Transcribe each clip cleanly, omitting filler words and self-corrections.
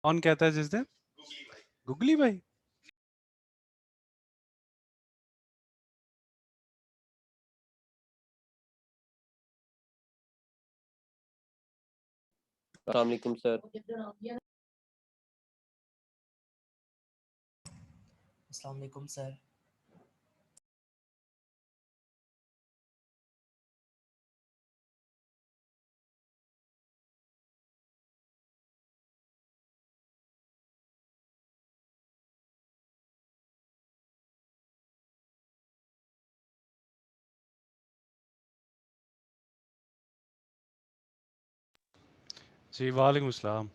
कौन कहता है जिस दिन? गुगली भाई। अस्सलाम वालेकुम सर। अस्सलाम वालेकुम सर। जी वालेकुम सलाम।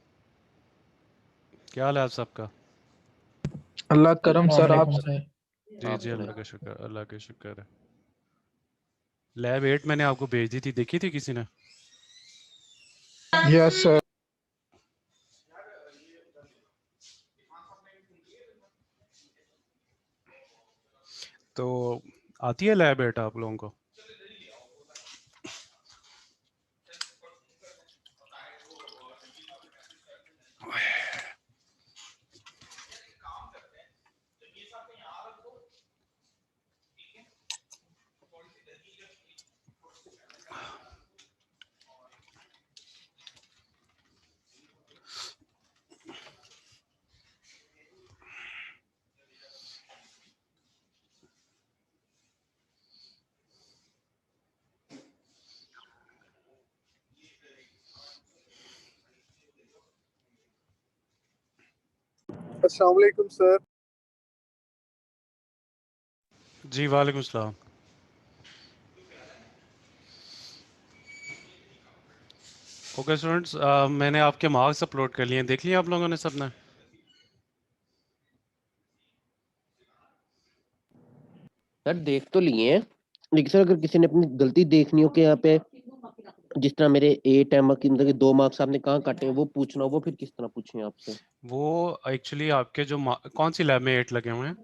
क्या हाल है आप सबका? अल्लाह करम सर। आप वालेकुम सर। जी जी, अल्लाह का शुक्र, अल्लाह का शुक्र है। लैब 8 मैंने आपको भेज दी थी, देखी थी किसी ने? Yes sir. तो आती है लैब 8 आप लोगों को? अस्सलाम वालेकुम सर। जी वालेकुम सलाम। ओके स्टूडेंट्स, मैंने आपके मार्क्स अपलोड कर लिए हैं, देख लिए आप लोगों ने सबने? सर देख तो लिए हैं, लेकिन सर अगर किसी ने अपनी गलती देखनी हो कि यहाँ पे जिस तरह मेरे 8 है मतलब कि 2 मार्क्स आपने कहाँ काटे हैं वो पूछना हो, वो फिर किस तरह पूछें आपसे? वो एक्चुअली आपके जो कौन सी लैब में 8 लगे हुए हैं?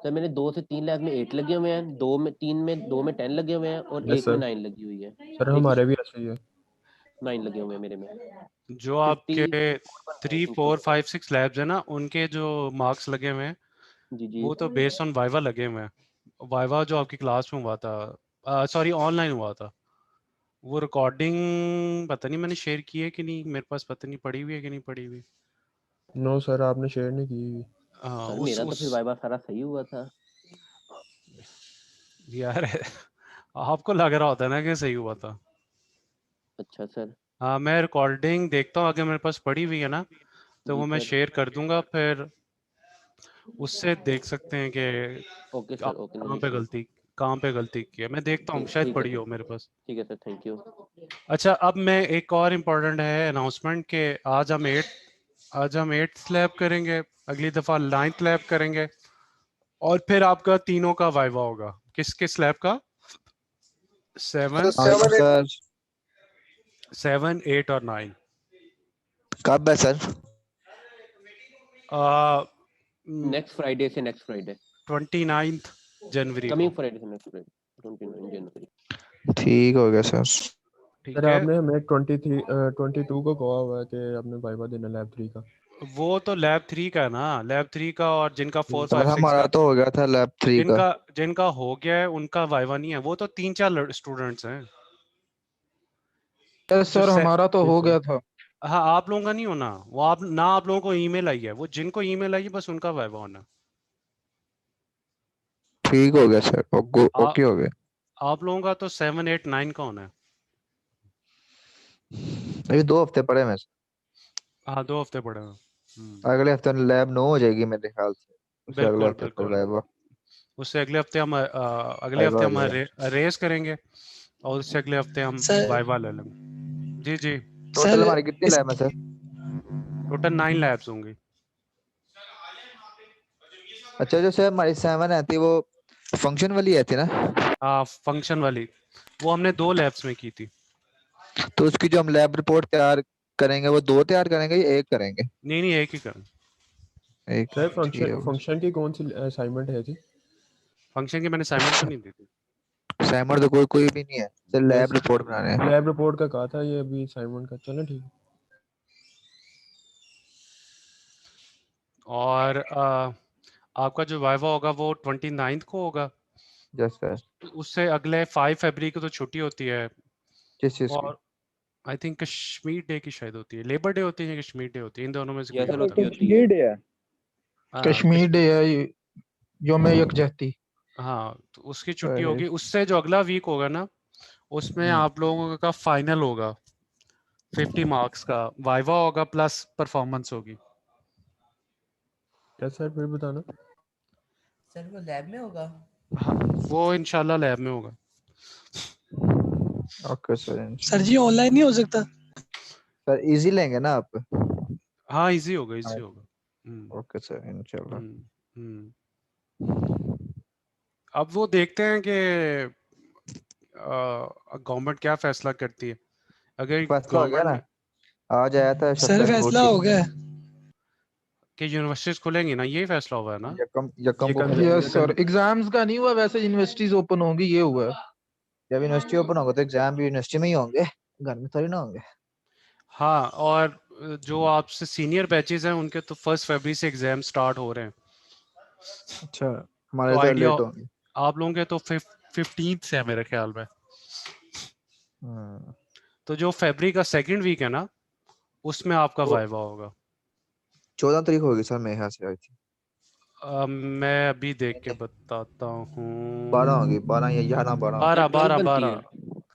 सर मैंने 2 से 3 लैब में 8 लगे हुए हैं, 2 में 10 लगे हुए हैं और यस एक में सर। 9 लगी हुई है। सर एक हमारे भी ऐसे ही है। 9 लगे हुए हैं मेरे में। जो आपके 3, 50 4, 5, 6 लैब्स है ना, उनके जो मार्क्स लगे हुए हैं जी जी। वो तो बेस्ड ऑन वाइवा लगे हुए हैं। वाइवा जो आपकी क्लास में हुआ था, सॉरी ऑनलाइन हुआ था, वो रिकॉर्डिंग पता नहीं मैंने शेयर की है कि नहीं, मेरे पास पता नहीं पड़ी हुई है कि नहीं पड़ी हुई। नो सर, आपने शेयर नहीं की। हाँ, सर उस मेरा तो उस फिर वाइवा सारा सही हुआ था। यार आपको लग रहा होता है ना कि सही हुआ था। अच्छा सर। हाँ, मैं रिकॉर्डिंग देखता हूँ, अगर मेरे पास पड़ी हुई है ना तो जी वो मैं सर। शेयर कर दूंगा, फिर उससे देख सकते हैं कि ओके सर, आप ओके, नो कहाँ पे इशू। गलती कहाँ पे गलती की है। मैं देखता हूँ, शायद ठीक है पड़ी सर, हो मेरे पास। ठीक है सर, थैंक यू। अच्छा, अब मैं एक और इम्पोर्टेंट है अनाउंसमेंट के आज हम 8th लैब करेंगे, अगली दफ़ा 9th लैब करेंगे, और फिर आपका तीनों का वाइवा होगा। किस किस लैब का? 7, हाँ सर। 7, 8 और 9। कब है सर? नेक्स्ट फ्राइडे से नेक्स्ट फ्राइडे, 29 जनवरी कमिंग को। फ्राइडे से नेक्स्ट फ्राइडे, 29 जनवरी। ठीक हो गया सर। सर ठीक है, आपने हमें 22 को कहा हुआ है कि आपने वाइवा देना लैब 3 का। वो तो लैब 3 का है ना, लैब 3 का, और जिनका 4, सर 5, 6 हमारा का, तो हो गया था लैब 3 का। जिनका जिनका हो गया है उनका वाइवा नहीं है। वो तो 3-4 स्टूडेंट्स हैं यस जो सर, हमारा तो हो गया था। हाँ, आप लोगों का नहीं होना। वो आप लोगों को ईमेल आई है, वो जिनको ईमेल आई है बस उनका वाइवा होना। ठीक हो गया सर, आ, ओके हो गया। आप लोगों का तो 7, 8, 9 का होना है। अभी 2 हफ्ते पड़े में। हाँ, 2 हफ्ते पड़े हैं। अगले हफ्ते लैब 9 हो जाएगी मेरे ख्याल से। उससे अगले बिल्कुल हफ्ते फिर बिल्कुल। वाइवा। उससे अगले वाइवा हफ्ते हो हम जाएगा। रेस करेंगे, और उससे अगले हफ्ते हम सर वाइवा ले लेंगे। जी जी। टोटल सर हमारी कितनी इस लैब है सर? टोटल 9 लैब्स होंगी। अच्छा, जो सर हमारी 7 आती वो फंक्शन वाली आती ना? हाँ, फंक्शन वाली वो हमने 2 लैब्स में की थी। तो उसकी जो हम लैब रिपोर्ट तैयार करेंगे वो 2 तैयार करेंगे या 1 करेंगे? नहीं नहीं, एक ही करें। एक। सर ठीक फंक्शन है। फंक्शन की कौन सी असाइनमेंट है जी? फंक्शन की मैंने असाइनमेंट तो नहीं दी थी। सैमर तो कोई भी नहीं है सर, लैब यस, रिपोर्ट बनाने हैं। लैब रिपोर्ट का कहा था, ये अभी असाइनमेंट का। चलो ठीक है। और आपका जो वाइवा होगा वो 29 को होगा। Yes sir. उससे अगले 5 फरवरी को तो छुट्टी होती है, किस चीज की? और आई थिंक कश्मीर डे की शायद होती है, लेबर डे होती है या कश्मीर डे होती है, इन दोनों में से या कोई सर होता होती है। होती है। डे है। हाँ, कश्मीर डे है योम यकजहती। हाँ, तो उसकी छुट्टी होगी। उससे जो अगला वीक होगा ना, उसमें आप लोगों का फाइनल होगा 50 मार्क्स का, वाइवा होगा प्लस परफॉर्मेंस होगी। क्या सर फिर बताना? सर वो लैब में होगा? हाँ, वो इंशाल्लाह लैब में होगा। Okay sir. सर जी ऑनलाइन नहीं हो सकता? सर इजी लेंगे ना आप? हाँ, इजी होगा, इजी होगा। ओके सर इंशाल्लाह। हम्म। अब वो देखते हैं कि गवर्नमेंट क्या फैसला करती है। अगर फैसला हो गया ना, गवर्नमेंट आज आया था सर सत्ताईस फैसला हो गया है। कि यूनिवर्सिटीज खुलेंगी ना, यही फैसला हुआ है ना। यकम को यस सर, एग्जाम्स का नहीं हुआ, वैसे यूनिवर्सिटीज ओपन होंगी ये हुआ है। जब यूनिवर्सिटी ओपन होगा तो एग्जाम भी यूनिवर्सिटी में ही होंगे, घर में थोड़ी ना होंगे। हाँ, और जो आपसे सीनियर बैचेस हैं उनके तो 1 फरवरी से एग्जाम स्टार्ट हो रहे हैं। अच्छा, हमारे तो तो आइडिया लेट होंगे। आप लोगों के तो 15 से है मेरे ख्याल में। तो जो फरवरी का सेकंड वीक है ना, उसमें आपका वाइवा होगा। 14 तारीख होगी सर मेरे ख्याल से। आई थी मैं अभी देख के बताता हूँ। 12 होगी, 12 या 11 12 होगी। 12 12 12 बनती 12 है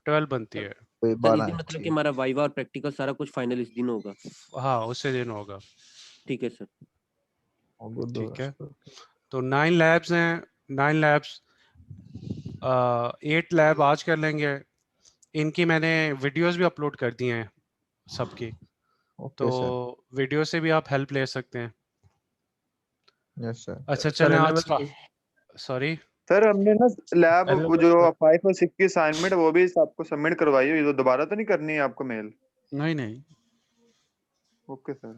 12 बनती है। कोई सर। 12 इसी है, मतलब कि ठीक। हमारा वाइवा और प्रैक्टिकल सारा कुछ फाइनल इस दिन होगा। हाँ, उसी दिन होगा। ठीक है सर। ठीक है, तो 9 लैब्स हैं। 9 लैब्स, 8 लैब आज कर लेंगे। इनकी मैंने वीडियोस भी अपलोड कर दी हैं सबकी, तो ओके सर। वीडियो से भी आप हेल्प ले सकते हैं। Yes sir. अच्छा, सर चलें आज LMS सॉरी। सर हमने ना लैब वो LMS जो 5 और 6 की असाइनमेंट वो भी आपको सबमिट करवाई है, ये तो दोबारा तो नहीं करनी है आपको मेल? नहीं नहीं, ओके सर।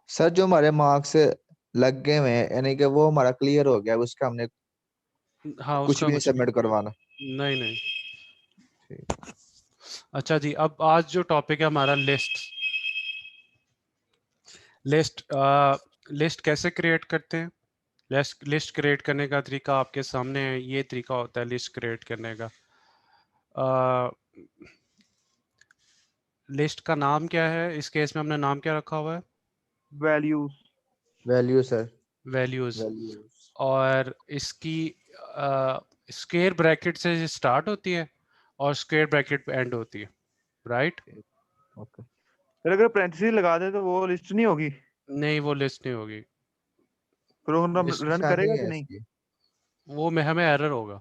सर जो हमारे मार्क्स लग गए हुए हैं, यानी कि वो हमारा क्लियर हो गया, उसका हमने हाँ कुछ उसका भी नहीं कुछ सबमिट करवाना? नहीं नहीं। अच्छा जी, अब आज जो टॉपिक है हमारा लिस्ट कैसे क्रिएट करते हैं। लिस्ट क्रिएट करने का तरीका आपके सामने है। ये तरीका होता है लिस्ट क्रिएट करने का। लिस्ट का नाम क्या है? इस केस में हमने नाम क्या रखा हुआ है? Values. Value sir. Values. Values. और इसकी स्क्वायर ब्रैकेट से स्टार्ट होती है और स्क्वायर ब्रैकेट पे एंड होती है, राइट? ओके। सर अगर पेरेंथेसिस लगा दे तो वो लिस्ट नहीं होगी? नहीं, वो लिस्ट नहीं होगी। प्रोग्राम इस रन निशानी करेगा है कि नहीं? इसकी। वो में हमें एरर होगा।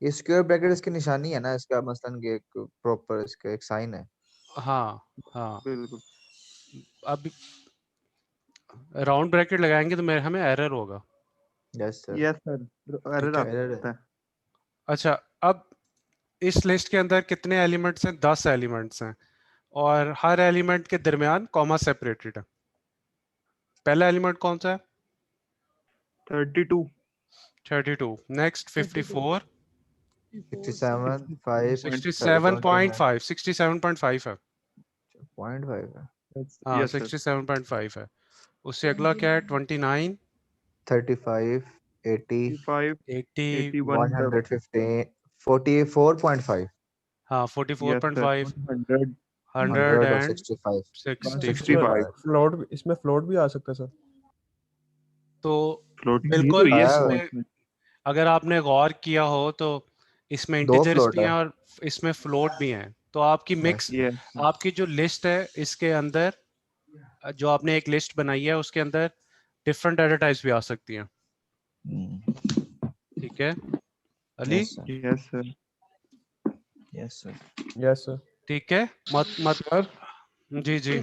ये स्क्वायर ब्रैकेट इसकी निशानी है ना, इसका मसलन कि एक प्रॉपर इसका एक साइन है। हाँ हाँ, बिल्कुल। अब राउंड ब्रैकेट लगाएंगे तो हमें एरर होगा। Yes sir. Yes sir, error ठीक है। एरर है। आता है। अच्छा, अब इस लिस्ट के अंदर कितने एलिमेंट्स हैं? 10 एलिमेंट्स हैं, और हर एलिमेंट के दरमियान कॉमा सेपरेटेड है। पहला एलिमेंट कौन सा है? 32। 32। नेक्स्ट 54। 67 5 67.5 67.5 है। 0.5 है। हाँ, यस सर। 67.5 है। उससे अगला क्या है? 29, 35 80 5 80। 81 तक। 115 44.5 हाँ, यस सर। 44.5, 100 100 100 और एंड 65। 65।65। इसमें फ्लोट भी आ सकता है सर? तो फ्लोट ही तो बिल्कुल ये आया हुआ है। इसमें अगर आपने गौर किया हो तो इसमें 2 इंटीजर्स फ्लोट भी है। हैं और इसमें फ्लोट भी हैं। तो आपकी मिक्स, ये आपकी जो लिस्ट है इसके अंदर, जो आपने एक लिस्ट बनाई है उसके अंदर डिफरेंट डाटा टाइप्स भी आ सकती हैं। ठीक है Ali? Yes sir. Yes sir. Yes sir. Yes sir. ठीक है, मत सर जी जी।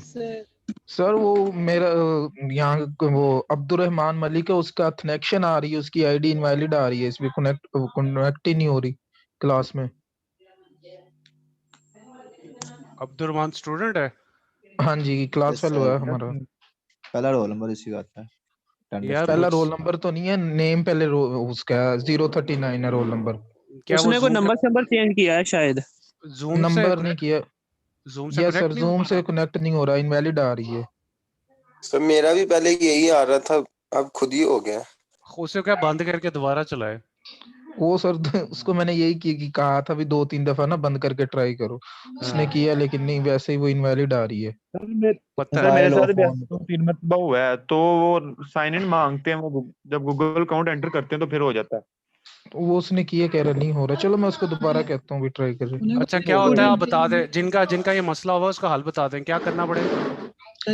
सर वो मेरा यहाँ वो अब्दुलरहमान मलिक है, उसका कनेक्शन आ रही है, उसकी आईडी इनवैलिड आ रही है, इसमें कनेक्ट ही नहीं हो रही क्लास में। अब्दुलरहमान स्टूडेंट है? हाँ जी, क्लास यस फेलो है सर। हमारा। पहला रोल नंबर इसी का आता है। यार पहला मुझ रोल नंबर तो नहीं है, नेम पहले उसका 039 है रोल नंबर। क्या वो उसने कोई नंबर चेंज किया है शायद। जूम से नंबर नहीं किया। जूम से यस कनेक्ट सर, नहीं हो जूम पा से रहा? कनेक्ट नहीं हो रहा, इनवैलिड आ रही है। सर मेरा भी पहले यही आ रहा था, अब खुद ही हो गया। उसे क्या बंद करके दोबारा चलाए? वो सर उसको मैंने यही की कहा था भी 2-3 दफा ना बंद करके ट्राई करो, उसने किया लेकिन नहीं, वैसे ही वो इनवैलिड आ रही है। पता सर है मेरे मोबाइल और साथ भी फोन ऐसा 2-3 मरतबा हुआ है, तो वो साइन इन मांगते हैं, वो जब गूगल अकाउंट एंटर करते हैं तो फिर हो जाता है। वो उसने किए, कह रहा नहीं हो रहा, चलो मैं उसको दोबारा कहता हूँ भी ट्राई करे। अच्छा क्या होता है आप बता दें, जिनका जिनका ये मसला हुआ उसका हल बता दें, क्या करना पड़ेगा?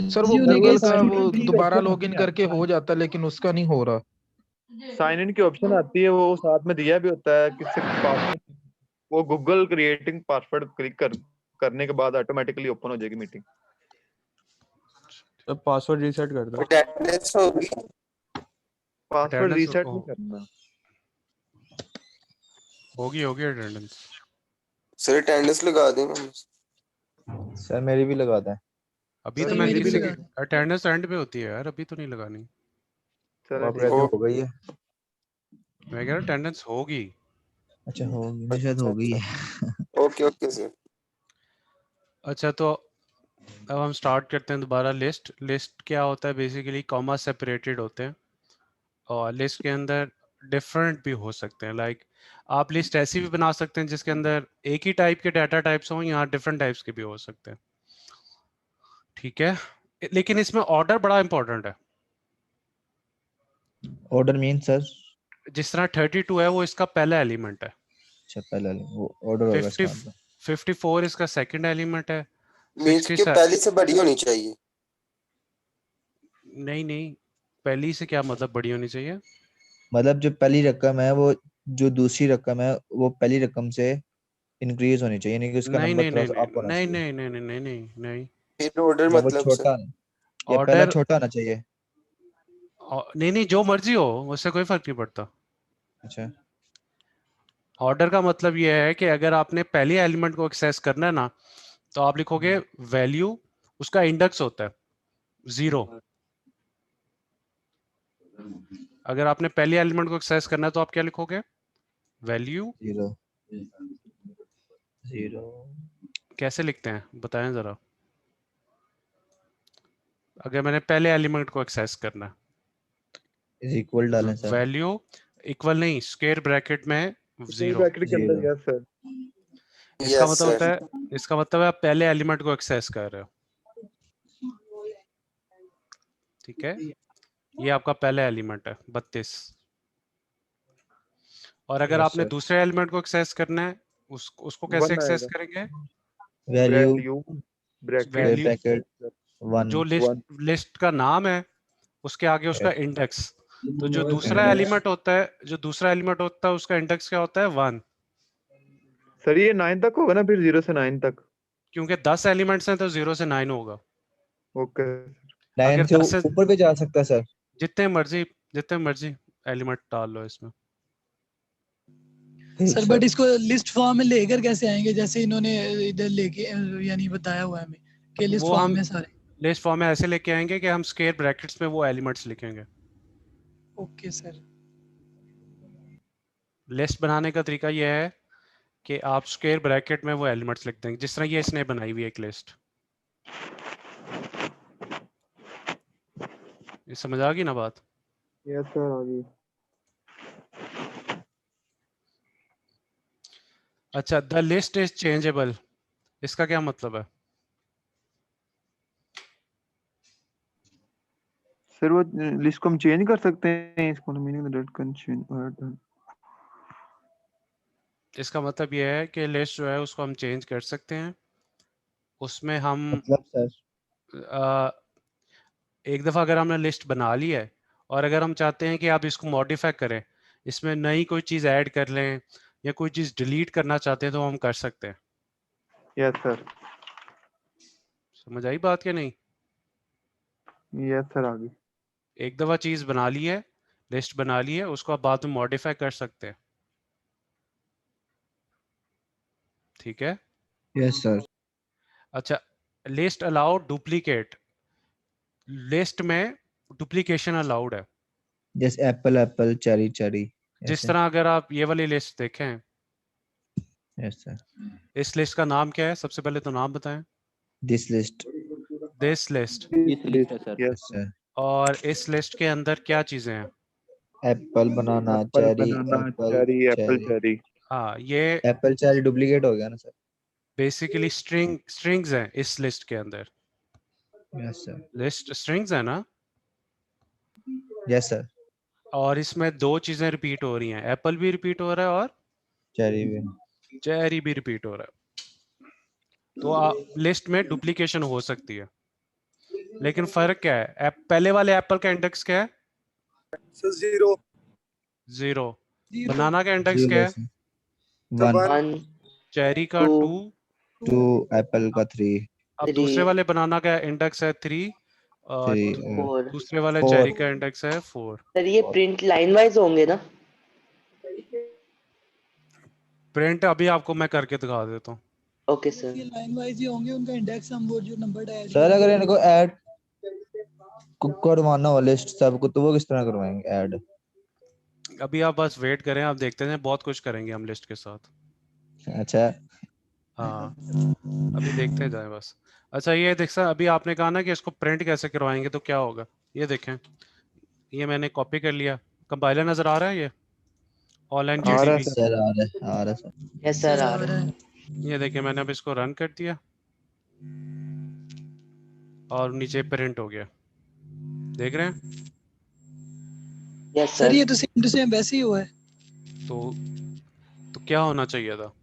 सर वो गूगल का वो दोबारा लॉगिन करके हो जाता है लेकिन उसका नहीं हो रहा। साइन इन की ऑप्शन आती है, वो साथ में दिया भी होता है किससे पासवर्ड, वो गूगल क्रिएटिंग पासवर्ड क्लिक करने के बाद ऑटोमेटिकली ओपन हो जाएगी मीटिंग। तो पासवर्ड रीसेट कर दो। अटेंडेंस होगी। पासवर्ड अटेंडेंस रीसेट नहीं करना। होगी अटेंडेंस। सर अटेंडेंस लगा देंगे। सर मेरी भी लगाता है। अभी सर तो मैंने मेरी भी किसी लगा। की अटेंडेंस एंड पे होती है यार, अभी तो नहीं लगानी। चलो आप ठीक कहते है। हो गई है। मैं कह रहा अटेंडेंस होगी। अच्छा होगी, शायद हो गई है। Okay okay sir. अच्छा तो अब हम स्टार्ट करते हैं दोबारा। लिस्ट क्या होता है? बेसिकली कॉमा सेपरेटेड होते हैं और लिस्ट के अंदर डिफरेंट भी हो सकते हैं। लाइक आप लिस्ट ऐसी भी बना सकते हैं जिसके अंदर एक ही टाइप के डाटा टाइप्स हों, यहाँ डिफरेंट टाइप्स के भी हो सकते हैं। ठीक है, लेकिन इसमें ऑर्डर बड़ा इंपॉर्टेंट है। Order mean sir? जिस तरह 32 है वो इसका पहला एलिमेंट है, अच्छा पहले वो ऑर्डर होगा इसका मतलब। 54 इसका सेकंड एलिमेंट है, मीन्स कि 60 पहले से बड़ी होनी चाहिए। नहीं, पहली से क्या मतलब बड़ी होनी चाहिए? मतलब जो पहली रकम है वो, जो दूसरी रकम है वो पहली रकम से इंक्रीज होनी चाहिए, यानी कि उसका नहीं नंबर नहीं थोड़ा नहीं सा नहीं अप होना नहीं चाहिए। नहीं नहीं नहीं नहीं नहीं नहीं। फिर ऑर्डर या वो मतलब सर। छोटा, या पहला ऑर्डर छोटा होना चाहिए। नहीं, जो मर्जी हो उससे कोई फर्क नहीं पड़ता। अच्छा ऑर्डर का मतलब ये है कि अगर आपने पहले एलिमेंट को एक्सेस करना है ना, तो आप लिखोगे वैल्यू, उसका इंडेक्स होता है 0। अगर आपने पहले एलिमेंट को एक्सेस करना है तो आप क्या लिखोगे? वैल्यू। 0 0 कैसे लिखते हैं बताएं जरा। अगर मैंने पहले एलिमेंट को एक्सेस करना इज इक्वल डालें है, सर। वैल्यू इक्वल नहीं, स्क्वायर ब्रैकेट में इसी 0। ब्रैकेट के अंदर, 0 यस सर। इसका यस मतलब सर। होता है, इसका मतलब है आप पहले एलिमेंट को एक्सेस कर रहे हो। ठीक है, ये आपका पहला एलिमेंट है 32। और अगर यस आपने सर। दूसरे एलिमेंट को एक्सेस करना है, उसको कैसे 1 एक्सेस आएगा। करेंगे? Value value bracket square value bracket 1 जो लिस्ट का नाम है उसके आगे उसका इंडेक्स। तो जो दूसरा इंडेक्स। एलिमेंट होता है उसका इंडेक्स क्या होता है? 1। सर ये 9 तक होगा ना, फिर 0 से 9 तक। क्योंकि 10 एलिमेंट्स हैं तो 0 से 9 होगा। ओके। 9 अगर से 10 से ऊपर भी जा सकता है सर। जितने मर्जी एलिमेंट डाल लो इसमें। ठीक सर बट इसको लिस्ट फॉर्म में लेकर कैसे आएंगे, जैसे इन्होंने इधर लेके यानी बताया हुआ है हमें कि लिस्ट वो फॉर्म हम में सारे। लिस्ट फॉर्म में ऐसे लेके आएंगे कि हम स्क्वायर ब्रैकेट्स में वो एलिमेंट्स लिखेंगे। Okay sir. लिस्ट बनाने का तरीका यह है कि आप स्क्वायर ब्रैकेट में वो एलिमेंट्स लिख देंगे, जिस तरह ये इसने बनाई हुई एक लिस्ट। ये समझ आ गई ना बात? यस सर आ गई। अच्छा, द लिस्ट इज चेंजेबल, इसका क्या मतलब है? सर वो लिस्ट को हम चेंज कर सकते हैं, इसको मीनिंग दैट कैन चेंज। इसका मतलब ये है कि लिस्ट जो है उसको हम चेंज कर सकते हैं। उसमें हम मतलब सर आ, एक दफ़ा अगर हमने लिस्ट बना ली है और अगर हम चाहते हैं कि आप इसको मॉडिफाई करें, इसमें नई कोई चीज़ ऐड कर लें या कोई चीज़ डिलीट करना चाहते हैं तो हम कर सकते हैं। Yes sir. समझ आई बात या नहीं? यस सर आ गई। एक दफ़ा चीज़ बना ली है, लिस्ट बना ली है, उसको आप बाद में मॉडिफाई कर सकते हैं। ठीक है। Yes sir. अच्छा, लिस्ट अलाउ डुप्लीकेट, लिस्ट में डुप्लीकेशन अलाउड है। जैसे एप्पल एप्पल चेरी चेरी जिस ऐसे। तरह अगर आप ये वाली लिस्ट देखें, यस सर। इस लिस्ट का नाम क्या है? सबसे पहले तो नाम बताएं। This list. This list. इस लिस्ट है सर। Yes yes sir. और इस लिस्ट के अंदर क्या चीजें हैं? Apple, banana, apple, cherry, banana, apple, cherry, apple, cherry. Cherry. हाँ, ये एप्पल चेरी डुप्लीकेट हो गया ना सर? बेसिकली स्ट्रिंग्स हैं इस लिस्ट के अंदर। Yes sir. लिस्ट स्ट्रिंग्स है ना, यस सर। और इसमें दो चीजें रिपीट हो रही हैं, एप्पल भी रिपीट हो रहा है और चेरी भी। चेरी भी रिपीट हो रहा है। तो लिस्ट में डुप्लीकेशन हो सकती है, लेकिन फर्क क्या है? पहले वाले एप्पल का इंडेक्स क्या है? सर 0 0। जीरो बनाना का इंडेक्स क्या जीरो है? सर। 1 1 चेरी का 2। 2, एप्पल का 3, अब दूसरे वाले बनाना का इंडेक्स है 3 और 3 दूसरे वाले 4। चेरी का इंडेक्स है 4। सर ये प्रिंट लाइन वाइज होंगे ना? प्रिंट अभी आपको मैं करके दिखा देता हूँ। Okay sir. ये लाइन वाइज ही होंगे, उनका इंडेक्स हम वो जो नंबर ऐड सर अगर इनको ऐड करवाना हो लिस्ट सबको, तो वो किस तरह करवाएंगे ऐड? अभी आप बस वेट करें, आप देखते हैं, बहुत कुछ करेंगे हम लिस्ट के साथ। अच्छा। हाँ, अभी देखते जाए बस। अच्छा, ये देख सर, अभी आपने कहा ना कि इसको प्रिंट कैसे करवाएंगे, तो क्या होगा ये देखें। ये मैंने कॉपी कर लिया। कंपाइलर नजर आ रहा है? ये ऑनलाइन आ रहा है जीडीबी। सर। सर आ रहा है, आ रहा है सर। यस सर आ रहा है। ये देखिए, मैंने अब इसको रन कर दिया और नीचे प्रिंट हो गया, देख रहे हैं? Yes sir sir. ये तो सेम टू सेम वैसे ही हुआ है, तो क्या होना चाहिए था?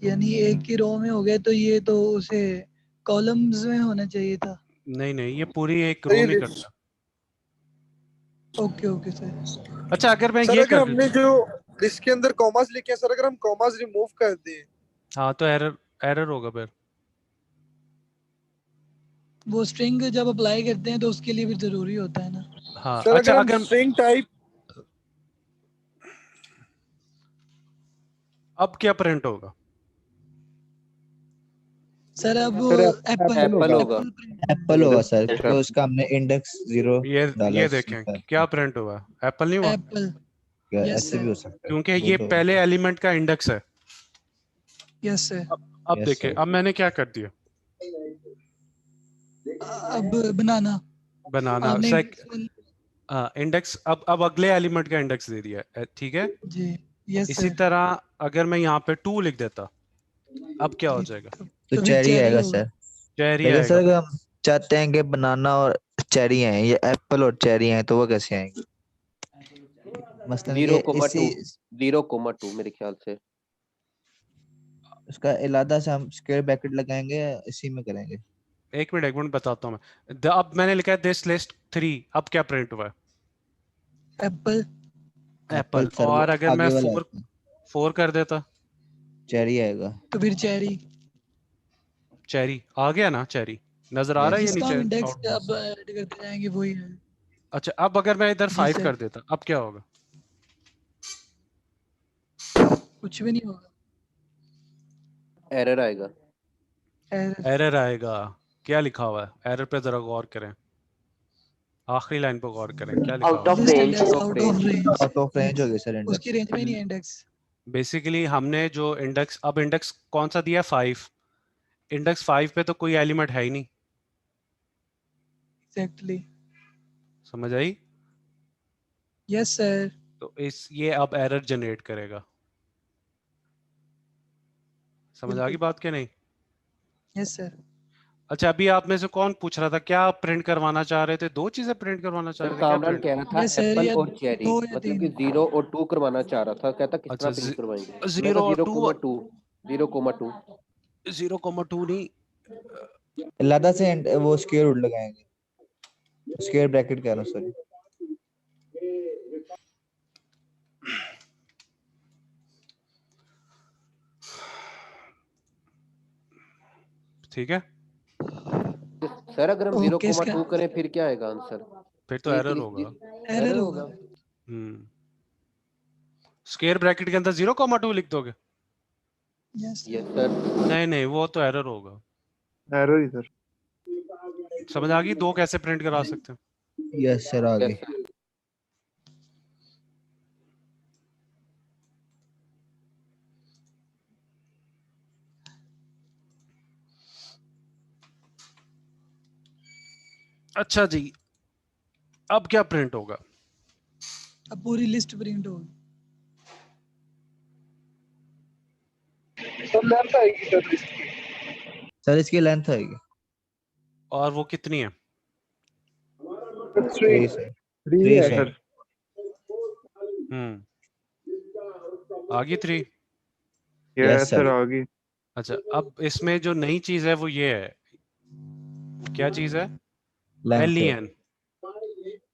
यानी एक ही रो में हो गया, तो ये तो उसे कॉलम्स में होना चाहिए था। नहीं नहीं, ये पूरी एक सर रो ये नहीं लिस्ट, करता। Okay okay sir. अच्छा, अगर मैं सर ये अगर कर हमने देता, जो लिस्ट के अंदर कॉमास लिखे हैं, सर अगर हम कॉमास रिमूव कर दें, हाँ तो एरर एरर होगा फिर। वो स्ट्रिंग जब अप्लाई करते हैं तो उसके लिए भी जरूरी होता है ना। हाँ, सर अच्छा अगर हम अगर स्ट्रिंग टाइप, अब क्या प्रिंट होगा? सर अब सर एप्पल एप्पल होगा। एप्पल होगा सर, क्योंकि उसका हमने इंडेक्स 0 डाला ये है देखें पर। क्या प्रिंट हुआ, एप्पल नहीं हुआ? एप्पल। यस ऐसे भी सर। हो सकता है, क्योंकि वो ये तो। पहले एलिमेंट का इंडेक्स है। Yes sir. अब यस देखें, सर। अब मैंने क्या कर दिया, अब बनाना बनाना आपने इंडेक्स, अब अगले एलिमेंट का इंडेक्स दे दिया है, ठीक है? जी। यस इसी सर। तरह अगर मैं यहाँ पे 2 लिख देता, अब क्या हो जी, जाएगा? तो फिर चेरी चेरी आएगा होगा। सर। चेरी लेकिन सर आएगा। अगर हम चाहते हैं कि बनाना और चेरी आए, ये एप्पल और चेरी आए, तो वो कैसे आएंगे? मसलन ये 0,2 इसी 0,2 मेरे ख्याल से। उसका इलादा से हम स्क्वायर ब्रैकेट लगाएंगे या इसी में करेंगे? एक मिनट बताता हूँ मैं। अब मैंने लिखा है दिस लिस्ट 3, अब क्या प्रिंट हुआ है? एप्पल। Apple Apple. सर, वो और अगर मैं आगे वाला 4 कर देता, चेरी आएगा। तो फिर चेरी। चेरी आ गया ना? चेरी नजर आ रहा है ये जिसका हम नीचे इंडेक्स आउटपुट? अब ऐड करते जाएंगे वही है। अच्छा, अब अगर मैं इधर जी 5 सर। कर देता, अब क्या होगा? कुछ भी नहीं होगा, एरर आएगा। एरर। एरर आएगा। क्या लिखा हुआ है एरर पे? जरा गौर करें, आखिरी लाइन पे गौर करें, क्या लिखा आउट हुआ ऑफ है? List range. Index out of range. Out of range हो गया सर उसकी इंडेक्स। रेंज में ही नहीं है इंडेक्स। बेसिकली हमने जो इंडेक्स, अब इंडेक्स कौन सा दिया? 5। इंडेक्स 5 पे तो कोई एलिमेंट है ही नहीं। एग्जैक्टली। समझ आई? Yes sir. तो ये अब एरर जनरेट करेगा। समझ आ गई बिल्कुल। बात क्या नहीं? Yes sir. अच्छा, अभी आप में से कौन पूछ रहा था, क्या आप प्रिंट करवाना चाह रहे थे? 2 चीजें प्रिंट करवाना चाह सर रहे थे, क्या कामरान प्रिंट? कह रहा था यस सर, एप्पल या और चेरी, 2 या मतलब 3। कि 0 और 2 करवाना चाह रहा था। कहता किस अच्छा, तरह प्रिंट करवाएंगे? मैं 0 कहा और 2। 0,2 0,2। 0,2 नहीं। इलादा से वो स्क्वायर रूट लगाएंगे, स्क्वायर ब्रैकेट कह रहा हूँ सॉरी। ठीक है सर, अगर हम ओके, इसका 0,2 करें फिर क्या आएगा आंसर? फिर तो एक एरर लिख होगा। एरर होगा। स्क्वायर ब्रैकेट के अंदर 0,2 लिख दोगे? Yes yes sir. नहीं नहीं, वो तो एरर होगा। एरर ही सर। समझ आ गई? 2 कैसे प्रिंट करा सकते हैं? यस सर, आ गई। अच्छा जी, अब क्या प्रिंट होगा? अब पूरी लिस्ट प्रिंट होगी। सर लेंथ आएगी सर लिस्ट की। सर इसकी लेंथ आएगी और वो कितनी है? 3 सर। 3 है सर। सर। आ गई 3। यस सर आ गई। अच्छा, अब इसमें जो नई चीज है वो ये है, क्या चीज है? लेंथ। LEN।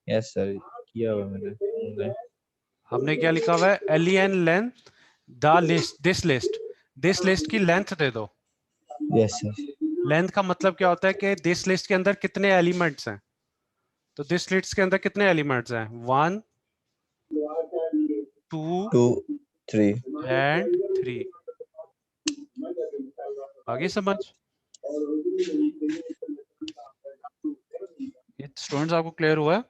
यस सर, किया हुआ मैंने। हमने क्या लिखा हुआ है? LEN length the list, this list की लेंथ दे दो। Yes sir. लेंथ का मतलब क्या होता है कि दिस लिस्ट के अंदर कितने एलिमेंट्स हैं। तो दिस लिस्ट के अंदर कितने एलिमेंट्स हैं? 1 2 2 3 एंड 3। आगे समझ? ये स्टूडेंट्स आपको क्लियर हुआ है?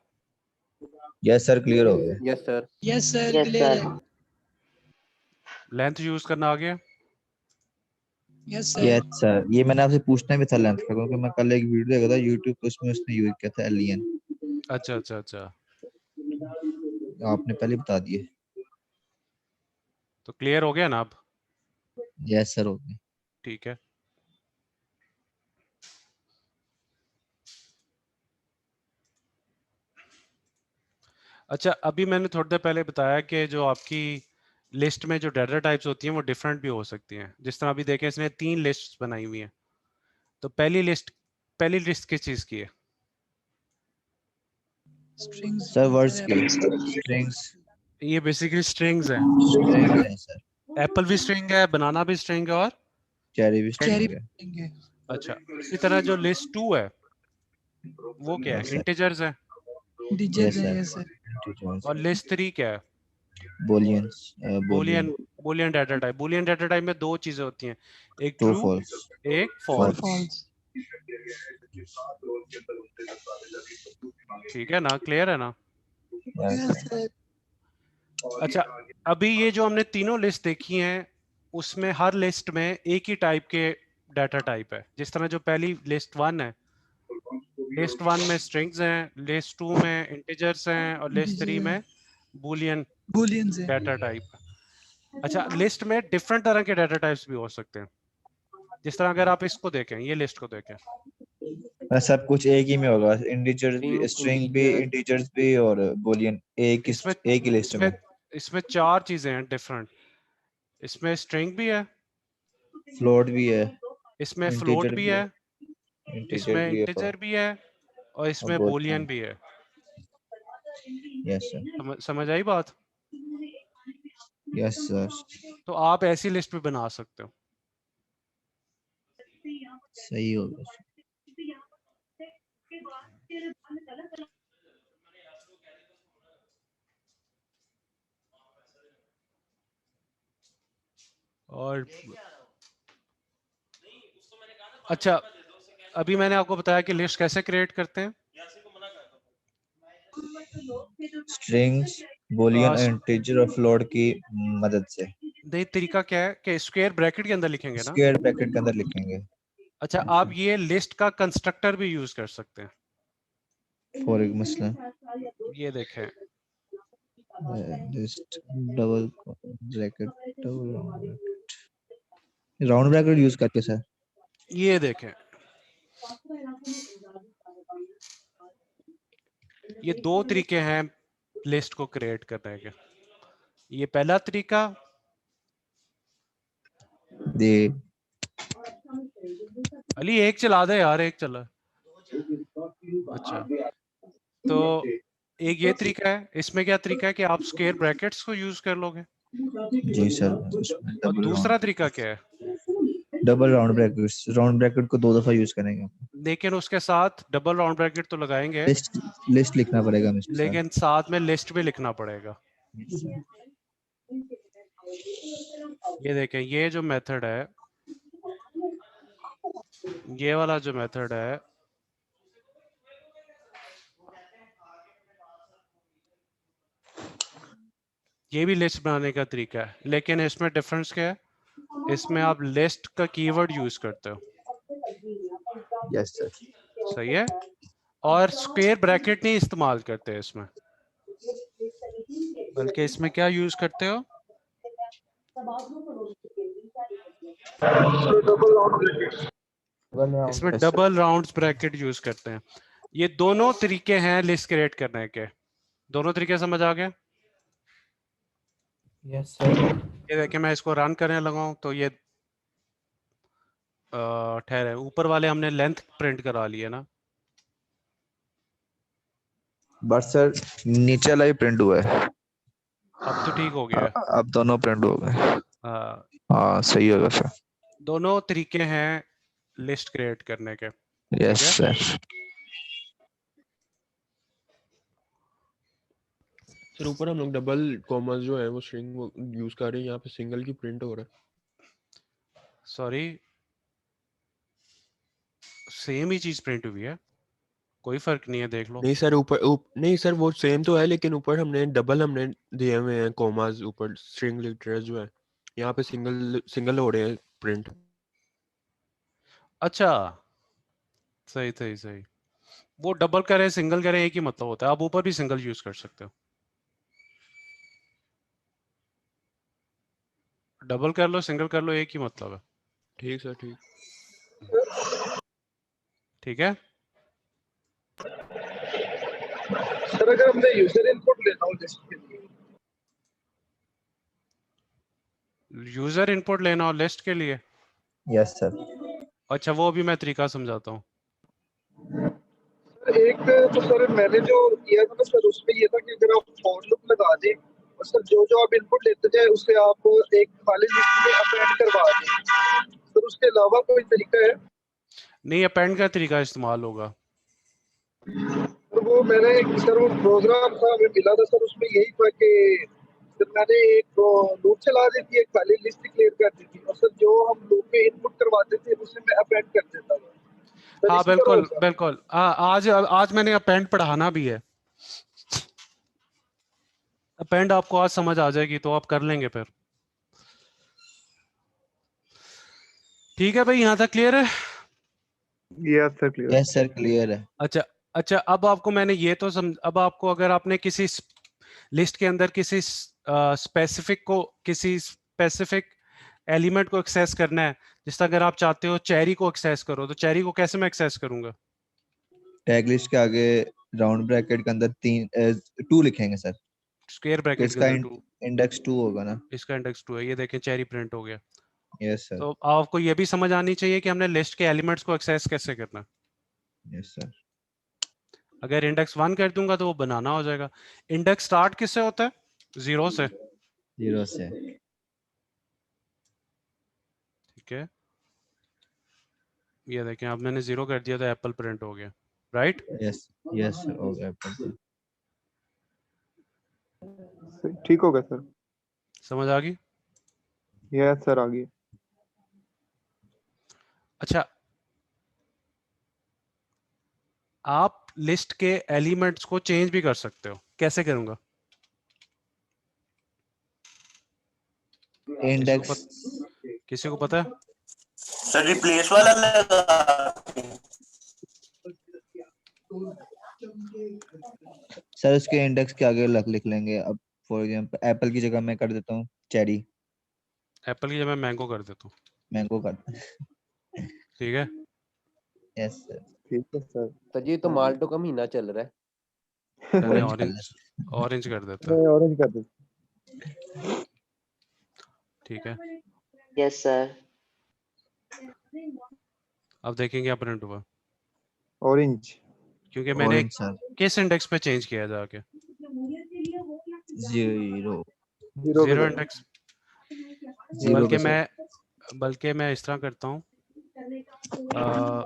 यस सर, क्लियर हो गया। Yes sir. Yes sir, yes clear sir. है। लेंथ यूज करना आ गया? Yes sir. यस सर, ये मैंने आपसे पूछना भी था लेंथ का, क्योंकि मैं कल एक वीडियो देखा था यूट्यूब पे, उसमें उसने यूज किया था एलियन। अच्छा अच्छा अच्छा, आपने पहले बता दिए। तो क्लियर हो गया ना अब? यस सर, हो गया। ठीक है। अच्छा, अभी मैंने थोड़ी देर पहले बताया कि जो आपकी लिस्ट में जो डाटा टाइप्स होती हैं वो डिफरेंट भी हो सकती हैं। जिस तरह अभी देखें, इसने 3 लिस्ट्स बनाई हुई हैं। तो पहली लिस्ट किस चीज की है? स्ट्रिंग्स सर वर्ड्स की स्ट्रिंग्स। ये बेसिकली स्ट्रिंग्स हैं। स्ट्रिंग्स हैं सर। एप्पल भी स्ट्रिंग है, बनाना भी स्ट्रिंग है, और चेरी भी चेरी स्ट्रिंग है। अच्छा, इसी तरह जो लिस्ट 2 है वो क्या है? Yes, sir. इंटीजर्स है। डिजिट्स Yes, है। sir. Yes sir. और लिस्ट 3 क्या है? Booleans, Boolean Boolean data type. Boolean data type में 2 चीजें होती हैं, एक True, ट्रू, false. एक और फॉल्स। फॉल्स। ठीक है ना? क्लियर है ना? Yes, yes sir. सर। अच्छा, अभी ये जो हमने तीनों लिस्ट देखी हैं उसमें हर लिस्ट में एक ही टाइप के डाटा टाइप है। जिस तरह जो पहली लिस्ट 1 है, लिस्ट 1 में स्ट्रिंग्स हैं, लिस्ट 2 में इंटीजर्स हैं, और लिस्ट 3 में बूलियन बूलियंस है। Data type. अच्छा, लिस्ट में डिफरेंट तरह के डाटा टाइप्स भी हो सकते हैं। जिस तरह अगर आप इसको देखें, ये लिस्ट को देखें, सब कुछ एक ही में होगा, इंटीजर भी, स्ट्रिंग भी, integer, इंटीजर्स भी और बूलियन एक इसमें ही लिस्ट में। इसमें 4 चीजें हैं डिफरेंट। इसमें स्ट्रिंग भी है, फ्लोट भी है, इसमें फ्लोट इंटीजर भी भी है, है, इंटीजर इसमें भी है इंटीजर भी है, और इसमें बूलियन। बूलियन भी है। Yes sir. समझ आई बात? Yes sir. तो आप ऐसी लिस्ट भी बना सकते हो। सही होगा। और अच्छा, अभी मैंने आपको बताया कि लिस्ट कैसे क्रिएट करते हैं। स्ट्रिंग्स, बूलियन, इंटीजर और फ्लोट की मदद से। नहीं, तरीका क्या है कि स्क्वायर ब्रैकेट के अंदर लिखेंगे ना। स्क्वायर ब्रैकेट के अंदर लिखेंगे। अच्छा, आप ये लिस्ट का कंस्ट्रक्टर भी यूज कर सकते हैं। फॉर एक मसला ये देखें, list double bracket, round bracket use करके सर। ये देखें, ये 2 तरीके हैं लिस्ट को क्रिएट करने के। ये पहला तरीका, दे अली एक चला दे यार, एक चला। अच्छा, तो एक ये तरीका है। इसमें क्या तरीका है कि आप स्क्वायर ब्रैकेट्स को यूज कर लोगे। जी सर। और दूसरा तरीका क्या है? Double round brackets, round bracket को 2 दफा यूज करेंगे, लेकिन उसके साथ डबल राउंड ब्रैकेट तो लगाएंगे, लिस्ट लिखना पड़ेगा हमें इसके लेकिन साथ में लिस्ट भी लिखना पड़ेगा। ये देखें, ये जो मेथड है, ये वाला जो मेथड है, ये भी लिस्ट बनाने का तरीका है, लेकिन इसमें डिफरेंस क्या है? इसमें आप लिस्ट का कीवर्ड यूज करते हो। Yes sir. सही है। और स्क्वायर ब्रैकेट नहीं इस्तेमाल करते इसमें, बल्कि इसमें क्या यूज करते हो? इसमें डबल राउंड्स ब्रैकेट यूज करते हैं। ये दोनों तरीके हैं लिस्ट क्रिएट करने के, दोनों तरीके समझ आ गए? Yes sir. ये देखिए मैं इसको रन करने लगा हूं तो ये ठहरे, ऊपर वाले हमने लेंथ प्रिंट करा लिए ना। बट सर नीचे वाला ही प्रिंट हुआ है। अब तो ठीक हो गया है। अब दोनों प्रिंट हो गए। हाँ सही होगा सर। दोनों तरीके हैं लिस्ट क्रिएट करने के। Yes sir. सर ऊपर हम लोग डबल कॉमर्स जो है वो स्ट्रिंग यूज कर रहे हैं, यहाँ पे सिंगल की प्रिंट हो रहा है। सॉरी, सेम ही चीज प्रिंट हुई है, कोई फर्क नहीं है, देख लो। नहीं सर नहीं सर वो सेम तो है, लेकिन ऊपर हमने डबल हमने दिए हुए हैं कॉमास ऊपर स्ट्रिंग लिटरेचर जो है, यहाँ पे सिंगल हो रहे हैं प्रिंट। अच्छा सही सही सही, वो डबल करे सिंगल करे एक ही मतलब होता है। आप ऊपर भी सिंगल यूज कर सकते हो, डबल कर लो सिंगल कर लो एक ही मतलब है। ठीक सर ठीक। ठीक है सर अगर हमने यूजर इनपुट लेना हो लिस्ट के लिए, यूजर इनपुट लेना हो लिस्ट के लिए, यस सर। अच्छा वो भी मैं तरीका समझाता हूँ। एक तो सर मैंने जो किया था ना सर उसमें ये था कि अगर आप फॉर लूप लगा दें और सर जो जो आप इनपुट लेते जाए उसे आप एक खाली लिस्ट में अपेंड करवा दें, सर उसके अलावा कोई तरीका है? नहीं, अपेंड का तरीका इस्तेमाल होगा। तो वो मैंने सर वो प्रोग्राम था हमें मिला था सर, उसमें यही था कि सर मैंने एक लूप चला दी थी, एक खाली लिस्ट क्लियर कर दी थी और सर जो हम लूप में इनपुट करवाते थे उसे मैं अपेंड कर देता था। हाँ बिल्कुल बिल्कुल, आज मैंने अपेंड पढ़ाना भी है। अपेंड आपको आज समझ आ जाएगी तो आप कर लेंगे फिर। ठीक है भाई, यहाँ तक क्लियर है? Yes sir clear. Yes sir clear है। अच्छा अच्छा, अब आपको मैंने ये तो अब आपको अगर आपने किसी लिस्ट के अंदर किसी स्पेसिफिक एलिमेंट को एक्सेस करना है, जिस तरह अगर आप चाहते हो चेरी को एक्सेस करो, तो चेरी को कैसे मैं एक्सेस करूंगा? टैग लिस्ट के आगे राउंड ब्रैकेट के अंदर 2 लिखेंगे सर। स्क्वायर ब्रैकेट के इसका अंदर 2, इंडेक्स 2 होगा ना? इसका इंडेक्स 2 है। ये देखें चेरी प्रिंट हो गया। Yes sir. तो आपको ये भी समझ आनी चाहिए कि हमने लिस्ट के एलिमेंट्स को एक्सेस कैसे करना है। Yes sir. अगर इंडेक्स 1 कर दूंगा तो वो बनाना हो जाएगा। इंडेक्स स्टार्ट किससे होता है? 0 से। 0 से। ठीक है, ये देखें अब मैंने 0 कर दिया तो एप्पल प्रिंट हो गया, राइट? यस यस हो गया। ठीक हो गया सर। समझ आ गई? यस सर आ गई। अच्छा, आप लिस्ट के एलिमेंट्स को चेंज भी कर सकते हो। कैसे करूंगा? इंडेक्स किसी को पता है? सर रिप्लेस वाला लगा। सर उसके इंडेक्स के आगे लिख लेंगे। अब फॉर एग्जांपल एप्पल की जगह मैं कर देता हूँ चेरी। एप्पल की जगह मैंगो कर देता हूँ। मैंगो कर। ठीक है, यस सर। ठीक है सर। तो जी तो माल्टो का महीना चल रहा है। मैंने ऑरेंज ऑरेंज कर देता है। मैं ऑरेंज कर देता। ठीक है, यस सर। अब देखेंगे क्या प्रिंट हुआ, ऑरेंज। क्योंकि मैंने ऑरेंज सर। किस इंडेक्स पे चेंज किया जाके? 0 0 इंडेक्स। 0 पे सर। बल्कि मैं इस तरह करता हूँ,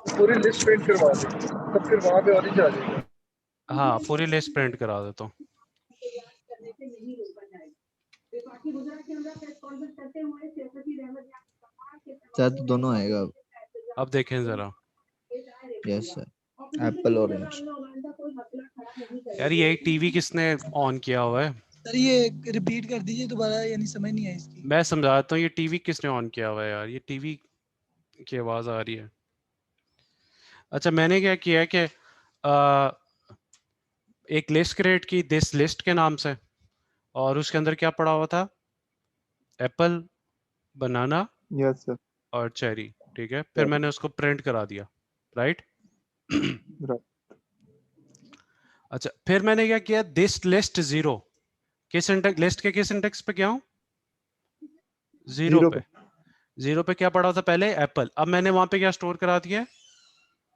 पूरी लिस्ट प्रिंट करवा दें तब फिर वहां पे ऑरेंज आ जाएगा। हाँ पूरी लिस्ट प्रिंट करा देता हूँ। सर तो दोनों आएगा अब। अब देखें जरा। Yes sir. Apple orange. यार ये टीवी किसने ऑन किया हुआ है? सर ये रिपीट कर दीजिए दोबारा, यानी समझ नहीं आई इसकी। मैं समझाता हूँ, ये टीवी किसने ऑन किया हुआ है यार? ये टीवी की आवाज आ रही है। अच्छा मैंने क्या किया है कि एक लिस्ट क्रिएट की दिस लिस्ट के नाम से, और उसके अंदर क्या पड़ा हुआ था? एप्पल, बनाना यस सर। और चेरी, ठीक है। फिर मैंने उसको प्रिंट करा दिया, राइट। अच्छा, फिर मैंने क्या किया? दिस लिस्ट जीरो, किस इंडेक्स, लिस्ट के किस इंडेक्स पे गया हूं? जीरो पे। जीरो पे क्या पड़ा था पहले? एप्पल। अब मैंने वहां पे क्या स्टोर करा दिया?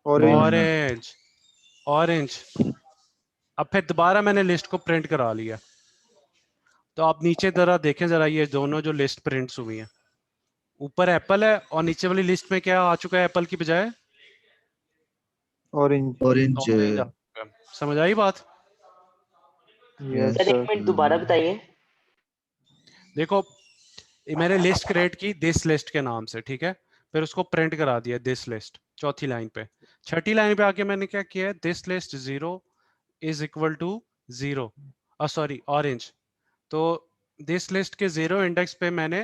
ऑरेंज। ऑरेंज। अब फिर दोबारा मैंने लिस्ट को प्रिंट करा लिया। तो आप नीचे जरा देखें, जरा ये दोनों जो लिस्ट प्रिंट्स हुई हैं, ऊपर एप्पल है और नीचे वाली लिस्ट में क्या आ चुका है एप्पल की बजाय? ऑरेंज। ऑरेंज। ऑरेंज आ चुका है। समझ आई बात? यस सर एक मिनट दोबारा बताइए। देखो, ये मैंने लिस्ट क्रिएट की दिस लिस्ट के नाम से, ठीक है। फिर उसको प्रिंट करा दिया दिस लिस्ट, चौथी लाइन पे। छठी लाइन पे आके मैंने क्या किया? This list zero is equal to zero, sorry orange. तो दिस लिस्ट के जीरो इंडेक्स पे मैंने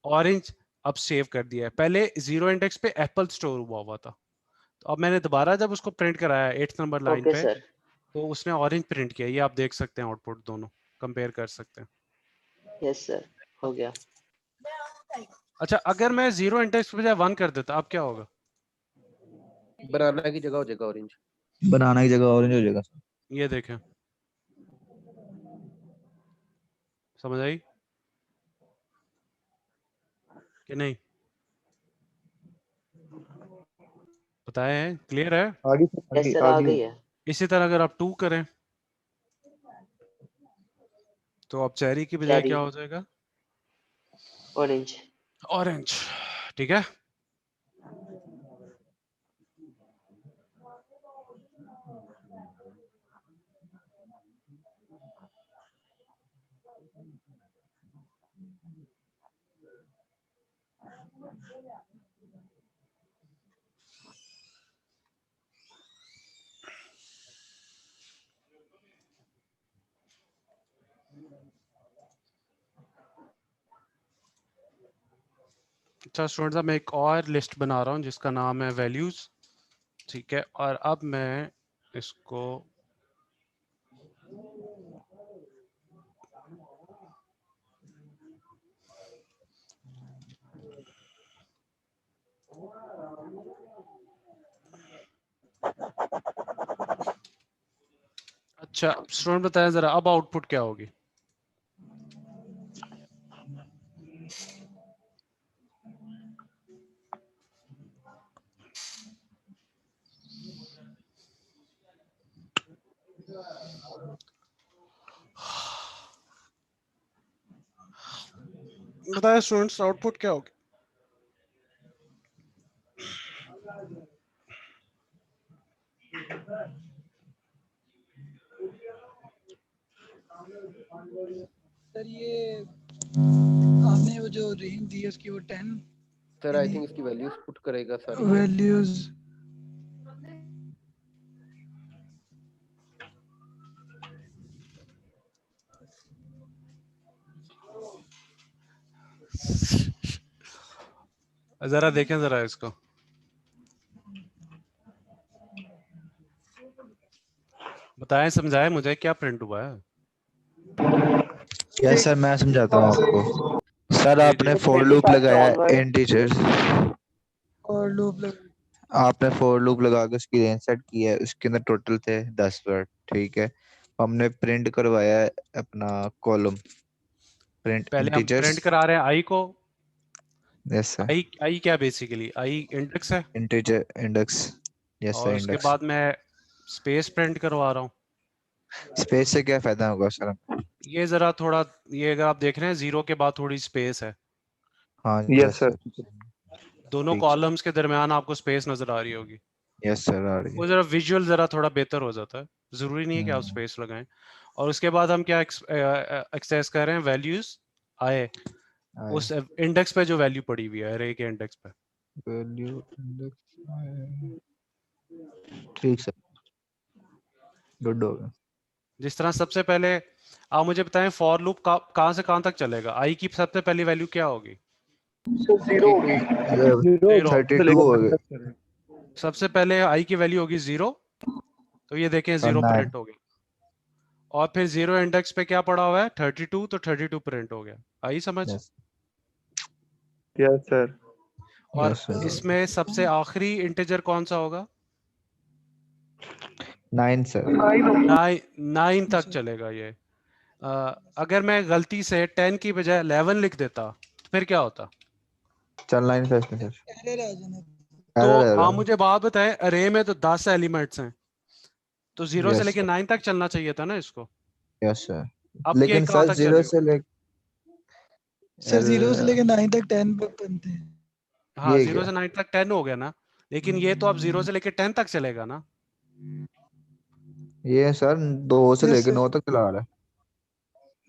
ऑरेंज अब सेव कर दिया है। पहले जीरो इंडेक्स पे एप्पल स्टोर हुआ हुआ था, तो अब मैंने दोबारा जब उसको प्रिंट कराया 8th नंबर लाइन ओके पे, सर। तो उसने ऑरेंज प्रिंट किया। ये आप देख सकते हैं, आउटपुट दोनों कंपेयर कर सकते हैं। यस सर, हो गया। अच्छा, अगर मैं जीरो इंडेक्स पे बजाय 1 कर देता, अब क्या होगा? बनाना की जगह हो जाएगा ऑरेंज। बनाना की जगह ऑरेंज हो जाएगा। ये देखें, समझ आई कि नहीं? बताए हैं, क्लियर है? आगे यस सर, आ गई है। इसी तरह अगर आप 2 करें तो अब चेरी की बजाय चेरी। क्या हो जाएगा? ऑरेंज। ऑरेंज, ठीक है। अच्छा स्टूडेंट्स, मैं एक और लिस्ट बना रहा हूँ जिसका नाम है वैल्यूज, ठीक है। और अब मैं इसको अच्छा स्टूडेंट बताएं जरा, अब आउटपुट क्या होगी? बताएं स्टूडेंट्स, आउटपुट क्या होगी? सर ये आपने वो जो रेंज दी है उसकी वो 10 सर आई थिंक इसकी वैल्यूज पुट करेगा सर। वैल्यूज। जरा देखें जरा इसको, बताएं, समझाएं मुझे क्या प्रिंट हुआ है। यस सर, मैं समझाता हूँ आपको। सर आपने फॉर लूप लगाया इंटीजर, और लूप आपने फॉर लूप लगा के उसकी रेंज सेट की है, उसके अंदर टोटल थे 10 वर्ड, ठीक है। हमने प्रिंट करवाया है अपना कॉलम, प्रिंट पहले हम इंटीजर्स। प्रिंट करा रहे हैं आई को। Yes sir. आई क्या बेसिकली? आई इंडेक्स है, इंटीजर इंडेक्स। यस सर, और उसके इंडेक्स। बाद मैं स्पेस प्रिंट करवा रहा हूँ। स्पेस से क्या फायदा होगा सर? ये जरा थोड़ा, ये अगर आप देख रहे हैं जीरो के बाद थोड़ी स्पेस है, हाँ यस सर। दोनों ठीक। कॉलम्स के दरमियान आपको स्पेस नजर आ रही होगी। यस सर, आ रही वो है। जरा विजुअल जरा थोड़ा बेहतर हो जाता है, जरूरी नहीं है कि आप स्पेस लगाएं। और उसके बाद हम क्या एक्सेस कर रहे हैं? वैल्यूज आए, उस इंडेक्स पे जो वैल्यू पड़ी हुई है अरे के इंडेक्स पे। वैल्यू इंडेक्स, ठीक सर, गुड हो गया। जिस तरह सबसे पहले आप मुझे बताएं फॉर लूप कहां से कहां तक चलेगा? आई की सबसे पहली वैल्यू क्या होगी? जीरो होगी। 0। 32 हो गए। सबसे पहले आई की वैल्यू होगी 0, तो ये देखें और 0 9 प्रिंट हो गया, और फिर 0 इंडेक्स पे क्या पड़ा हुआ है 32, तो 32 प्रिंट हो गया। आई समझ? Yes yes sir. और यस सर इसमें सबसे आखिरी इंटीजर कौन सा होगा? 9 सर 9 तक चलेगा ये। अगर मैं गलती से 10 की बजाय 11 लिख देता तो फिर क्या होता? चल 9 था इसमें सर, एरर आ जाना। तो एरर आप एरर। मुझे बात बताएं, अरे में तो 10 एलिमेंट्स हैं, तो 0 से यस लेके 9 तक चलना चाहिए था ना इसको। यस सर, अब ये लेकिन कहाँ सर तक 0 चलेगा? से ले सर 0 से एरर लेके 9 तक 10 बनते हैं। हाँ, ये 0 क्या से 9 तक 10 हो गया ना, लेकिन ये तो अब 0 से लेके 10 तक चलेगा ना। ये सर 2 से यस लेके सर। 9 तक चला रहा है।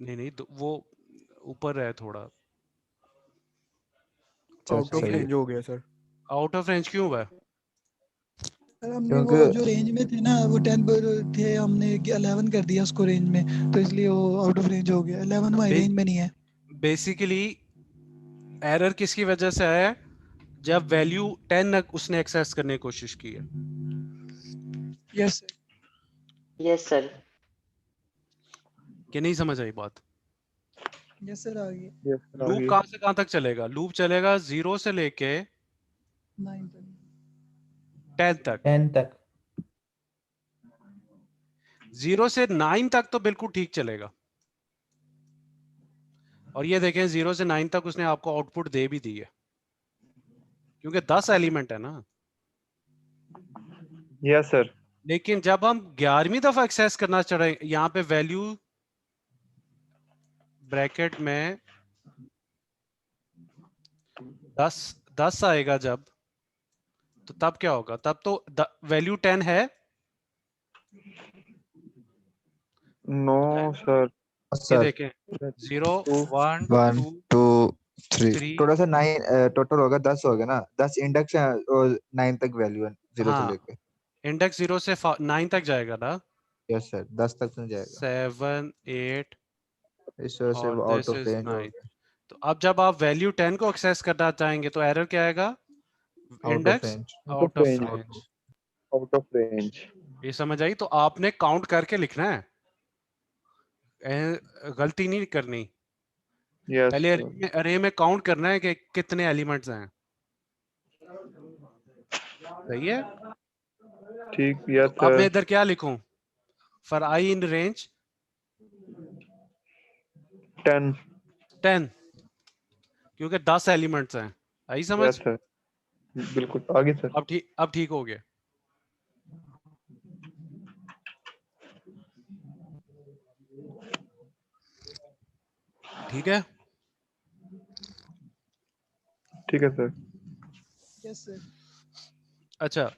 नहीं नहीं, तो वो ऊपर है थोड़ा, अच्छा आउट ऑफ सही है, रेंज हो गया सर। आउट ऑफ रेंज क्यों हुआ है? सर हमने वो क्योंकि जो रेंज में थे ना, वो 10 पर थे, हमने 11 कर दिया उसको रेंज में, तो इसलिए वो आउट ऑफ रेंज हो गया। 11 हमारी रेंज में नहीं है। बेसिकली एरर किसकी वजह से आया है? जब वैल्यू 10 उसने एक्सेस करने की कोशिश की है। Yes sir. Yes sir. कि नहीं समझ आई बात? यस सर आ गई। यस सर लूप आगे। कहाँ से कहाँ तक चलेगा? लूप चलेगा 0 से लेके 9 तक। 10 तक। 10 तक। 0 से 9 तक तो बिल्कुल ठीक चलेगा, और ये देखें 0 से 9 तक उसने आपको आउटपुट दे भी दी है, क्योंकि 10 एलिमेंट है ना। Yes sir. लेकिन जब हम 11वीं दफा एक्सेस करना चाहे, यहाँ पे वैल्यू ब्रैकेट में 10 आएगा जब, तो तब क्या होगा? तब तो वैल्यू 10 है। No sir. ये सर देखें 0 1 1 2 2 3 3। टोटल से 9 टोटल होगा 10 हो गया ना, 10 इंडेक्स है और 9 तक वैल्यू है 0 से हाँ, लेके। इंडेक्स 0 से 9 तक जाएगा ना। यस सर 10 तक नहीं जाएगा, 7 8 इस वजह से और वो out this of is range हो 9। गया, तो अब जब आप वैल्यू 10 को एक्सेस करना चाहेंगे तो एरर क्या आएगा? Out of index range. Out out of of range. Range. Out of range. ये समझ आई? तो आपने काउंट करके लिखना है, गलती नहीं करनी। यस पहले सर। अरे में काउंट करना है कि कितने एलिमेंट्स हैं। सही है? ठीक। यस तो अब मैं सर। इधर क्या लिखूं? For I in range 10। 10, क्योंकि 10 एलिमेंट्स हैं। आई समझ? यस सर बिल्कुल आगे सर। अब ठीक हो गया। ठीक है? ठीक है सर। Yes sir. अच्छा,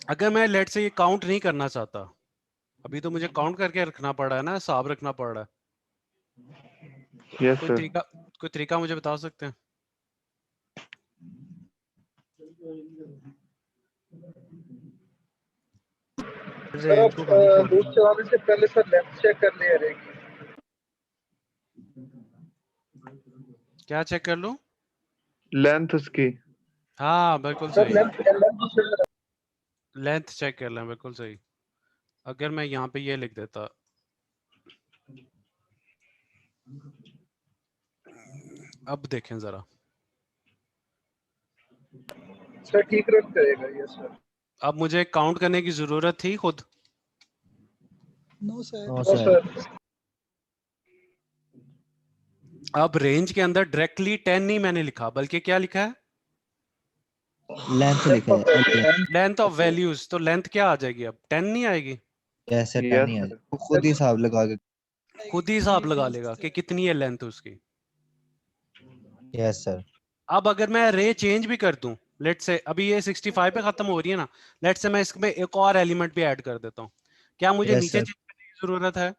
अगर मैं लेट से ये काउंट नहीं करना चाहता, अभी तो मुझे काउंट करके रखना पड़ रहा है ना, हिसाब रखना पड़ रहा है। यस कोई सर। तरीका मुझे बता सकते हैं? सर आप लूप चलाने से पहले सर लेफ्ट चेक कर ले रहेगी। क्या चेक कर लूं? लेंथ उसकी। हाँ बिल्कुल सर सही, लेंथ चेक कर लें, बिल्कुल सही। अगर मैं यहाँ पे ये लिख देता, अब देखें जरा, सर ठीक रन करेगा ये सर। अब मुझे काउंट करने की जरूरत थी खुद? No sir. No no sir, sir. अब रेंज के अंदर डायरेक्टली 10 नहीं मैंने लिखा, बल्कि क्या लिखा है? लेंथ लिखा है, लेंथ ऑफ वैल्यूज। तो लेंथ क्या आ जाएगी? अब 10 नहीं आएगी? ऐसे 10 यस नहीं सर। आएगा, वो खुद ही हिसाब लगा के। खुद ही हिसाब लगा लेगा कि कितनी है लेंथ उसकी। Yes sir. अब अगर मैं रे चेंज भी कर दूं, लेट से अभी ये 65 पे खत्म हो रही है ना, लेट से मैं इसमें एक और एलिमेंट भी ऐड कर देता हूँ, क्या मुझे यस नीचे सर। चेंज करने की जरूरत है?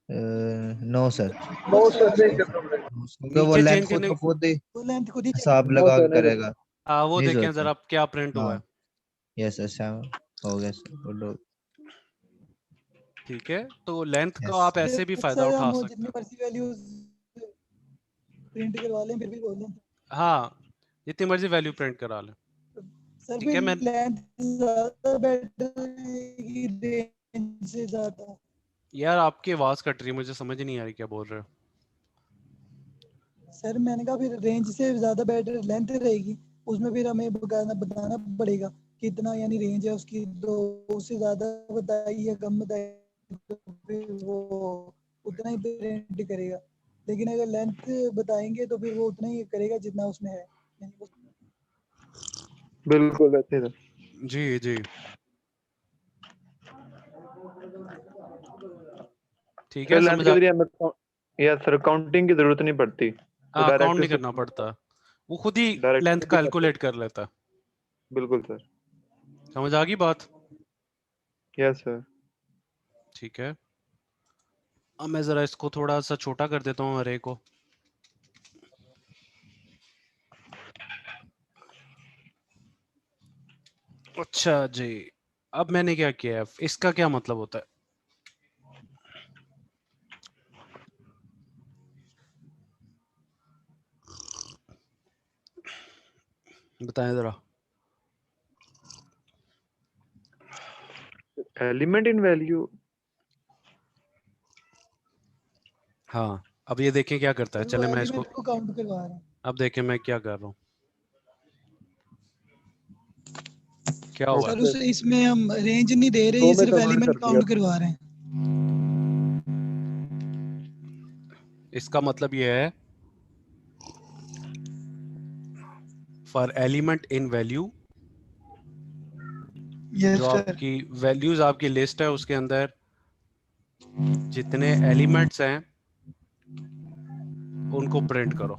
नो सर, नो सर नहीं करना पड़ेगा। क्योंकि वो नीचे लेंथ चेंज खुद करने, को खुद ही वो लेंथ खुद ही हिसाब नो लगा सर के नहीं करेगा, करना। वो नहीं देखें जरूरत है। जरा क्या प्रिंट हुआ है। हाँ यस सर, 7 हो गया सर, गुड हो ठीक है, तो लेंथ का यस। आप ऐसे भी फायदा सर उठा हम सकते जितनी हो। मर्जी वैल्यूज प्रिंट करवा लें फिर भी बोल दें। हाँ, जितनी मर्जी वैल्यू प्रिंट करा लें। सर ठीक है फिर मैं लेंथ ज्यादा बेटर है रेंज से ज्यादा? यार आपकी आवाज कट रही है, मुझे समझ नहीं आ रही क्या बोल रहे हो। सर मैंने कहा फिर रेंज से ज्यादा बेटर लेंथ रहेगी, उसमें फिर हमें बताना पड़ेगा कितना यानी रेंज है उसकी, तो उससे ज्यादा बताई या कम बताई तो फिर वो उतना ही प्रिंट करेगा, लेकिन अगर लेंथ बताएंगे तो फिर वो उतना ही करेगा जितना उसमें है, यानी वो बिल्कुल वैसे सर। जी जी ठीक फिर है, लेंथ समझ के आ जरिए हमें यस सर काउंटिंग की जरूरत नहीं पड़ती, वो हाँ, काउंट डायरेक्टली नहीं करना पड़ता, वो खुद ही लेंथ डायरेक्टली कैलकुलेट कर लेता है। बिल्कुल सर। समझ आ गई बात? Yes sir. ठीक है, अब मैं जरा इसको थोड़ा सा छोटा कर देता हूँ अरे को। अच्छा जी, अब मैंने क्या किया है, इसका क्या मतलब होता है? बताएं जरा। Element in value. हाँ, अब ये देखें क्या करता है, सर वो चले मैं इसको, एलिमेंट को काउंट करवा रहे हैं। अब देखें मैं क्या कर रहा हूँ, क्या हुआ सर है? उस इसमें हम रेंज नहीं दे रहे, दो ये में सिर्फ कन्वर्ट एलिमेंट कर दिया। काउंट करवा रहे हैं। इसका मतलब ये है for element in value, yes जो सर। आपकी वैल्यूज आपकी लिस्ट है उसके अंदर जितने एलिमेंट्स हैं उनको प्रिंट करो।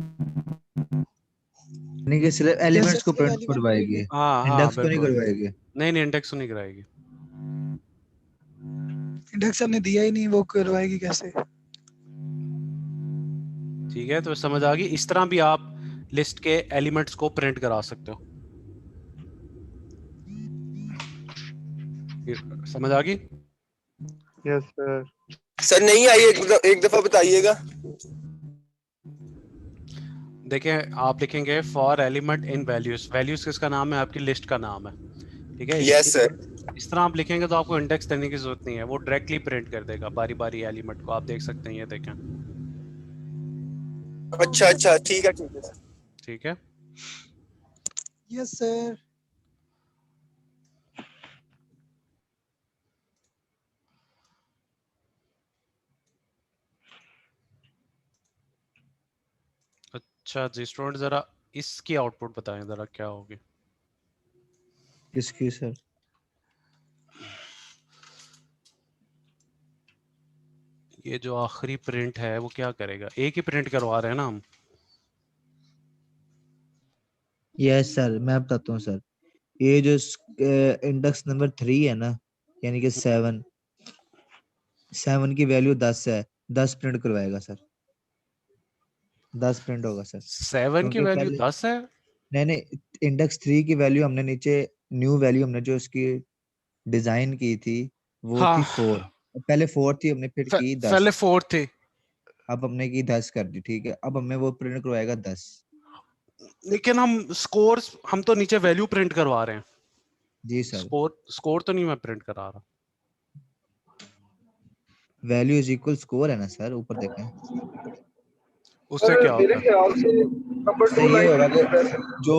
यानी कि सिर्फ एलिमेंट्स को प्रिंट एलिमेंट करवाएगी, हाँ हाँ इंडेक्स को नहीं बिल्कुल, करवाएगी। नहीं नहीं इंडेक्स तो नहीं कराएगी। इंडेक्स हमने दिया ही नहीं, वो करवाएगी कैसे? ठीक है, तो समझ आ गई, इस तरह भी आप लिस्ट के एलिमेंट्स को प्रिंट करा सकते हो। समझ आ गई? Yes sir. सर नहीं आई, एक दफा बताइएगा। देखें, आप लिखेंगे for element in values, values किसका नाम है? आपकी लिस्ट का नाम है, ठीक है। Yes sir. इस तरह आप लिखेंगे तो आपको इंडेक्स देने की जरूरत नहीं है, वो डायरेक्टली प्रिंट कर देगा बारी बारी एलिमेंट को। आप देख सकते हैं, ये देखें, अच्छा अच्छा ठीक है ठीक है। Yes sir. अच्छा जी स्टूडेंट, जरा इसकी आउटपुट बताएं जरा क्या होगी। किसकी सर? ये जो आखिरी प्रिंट है वो क्या करेगा? एक ही प्रिंट करवा रहे हैं ना हम। यस सर, मैं बताता हूँ सर। ये जो इंडेक्स नंबर 3 है ना, यानी कि 7 की वैल्यू 10 है, 10 प्रिंट करवाएगा सर, 10 प्रिंट होगा सर। 7 की क्योंकि वैल्यू पहले 10 है? नहीं, इंडेक्स 3 की वैल्यू हमने नीचे, न्यू वैल्यू हमने जो इसकी डिजाइन की थी वो हाँ, थी 4, पहले 4 थी, हमने फिर की 10, पहले 4 थे। अब हमने की 10 कर दी, ठीक है। अब हमें वो प्रिंट करवाएगा 10। लेकिन हम स्कोर्स, हम तो नीचे वैल्यू प्रिंट करवा रहे हैं, जी सर। स्कोर तो नहीं मैं प्रिंट करा रहा। वैल्यू इज इक्वल स्कोर है ना सर, ऊपर देखें। उससे सर क्या मेरे होता है? ख्याल से नंबर 2 उससे ये लाइन होगा बिल्कुल कि बेस्ट है। जो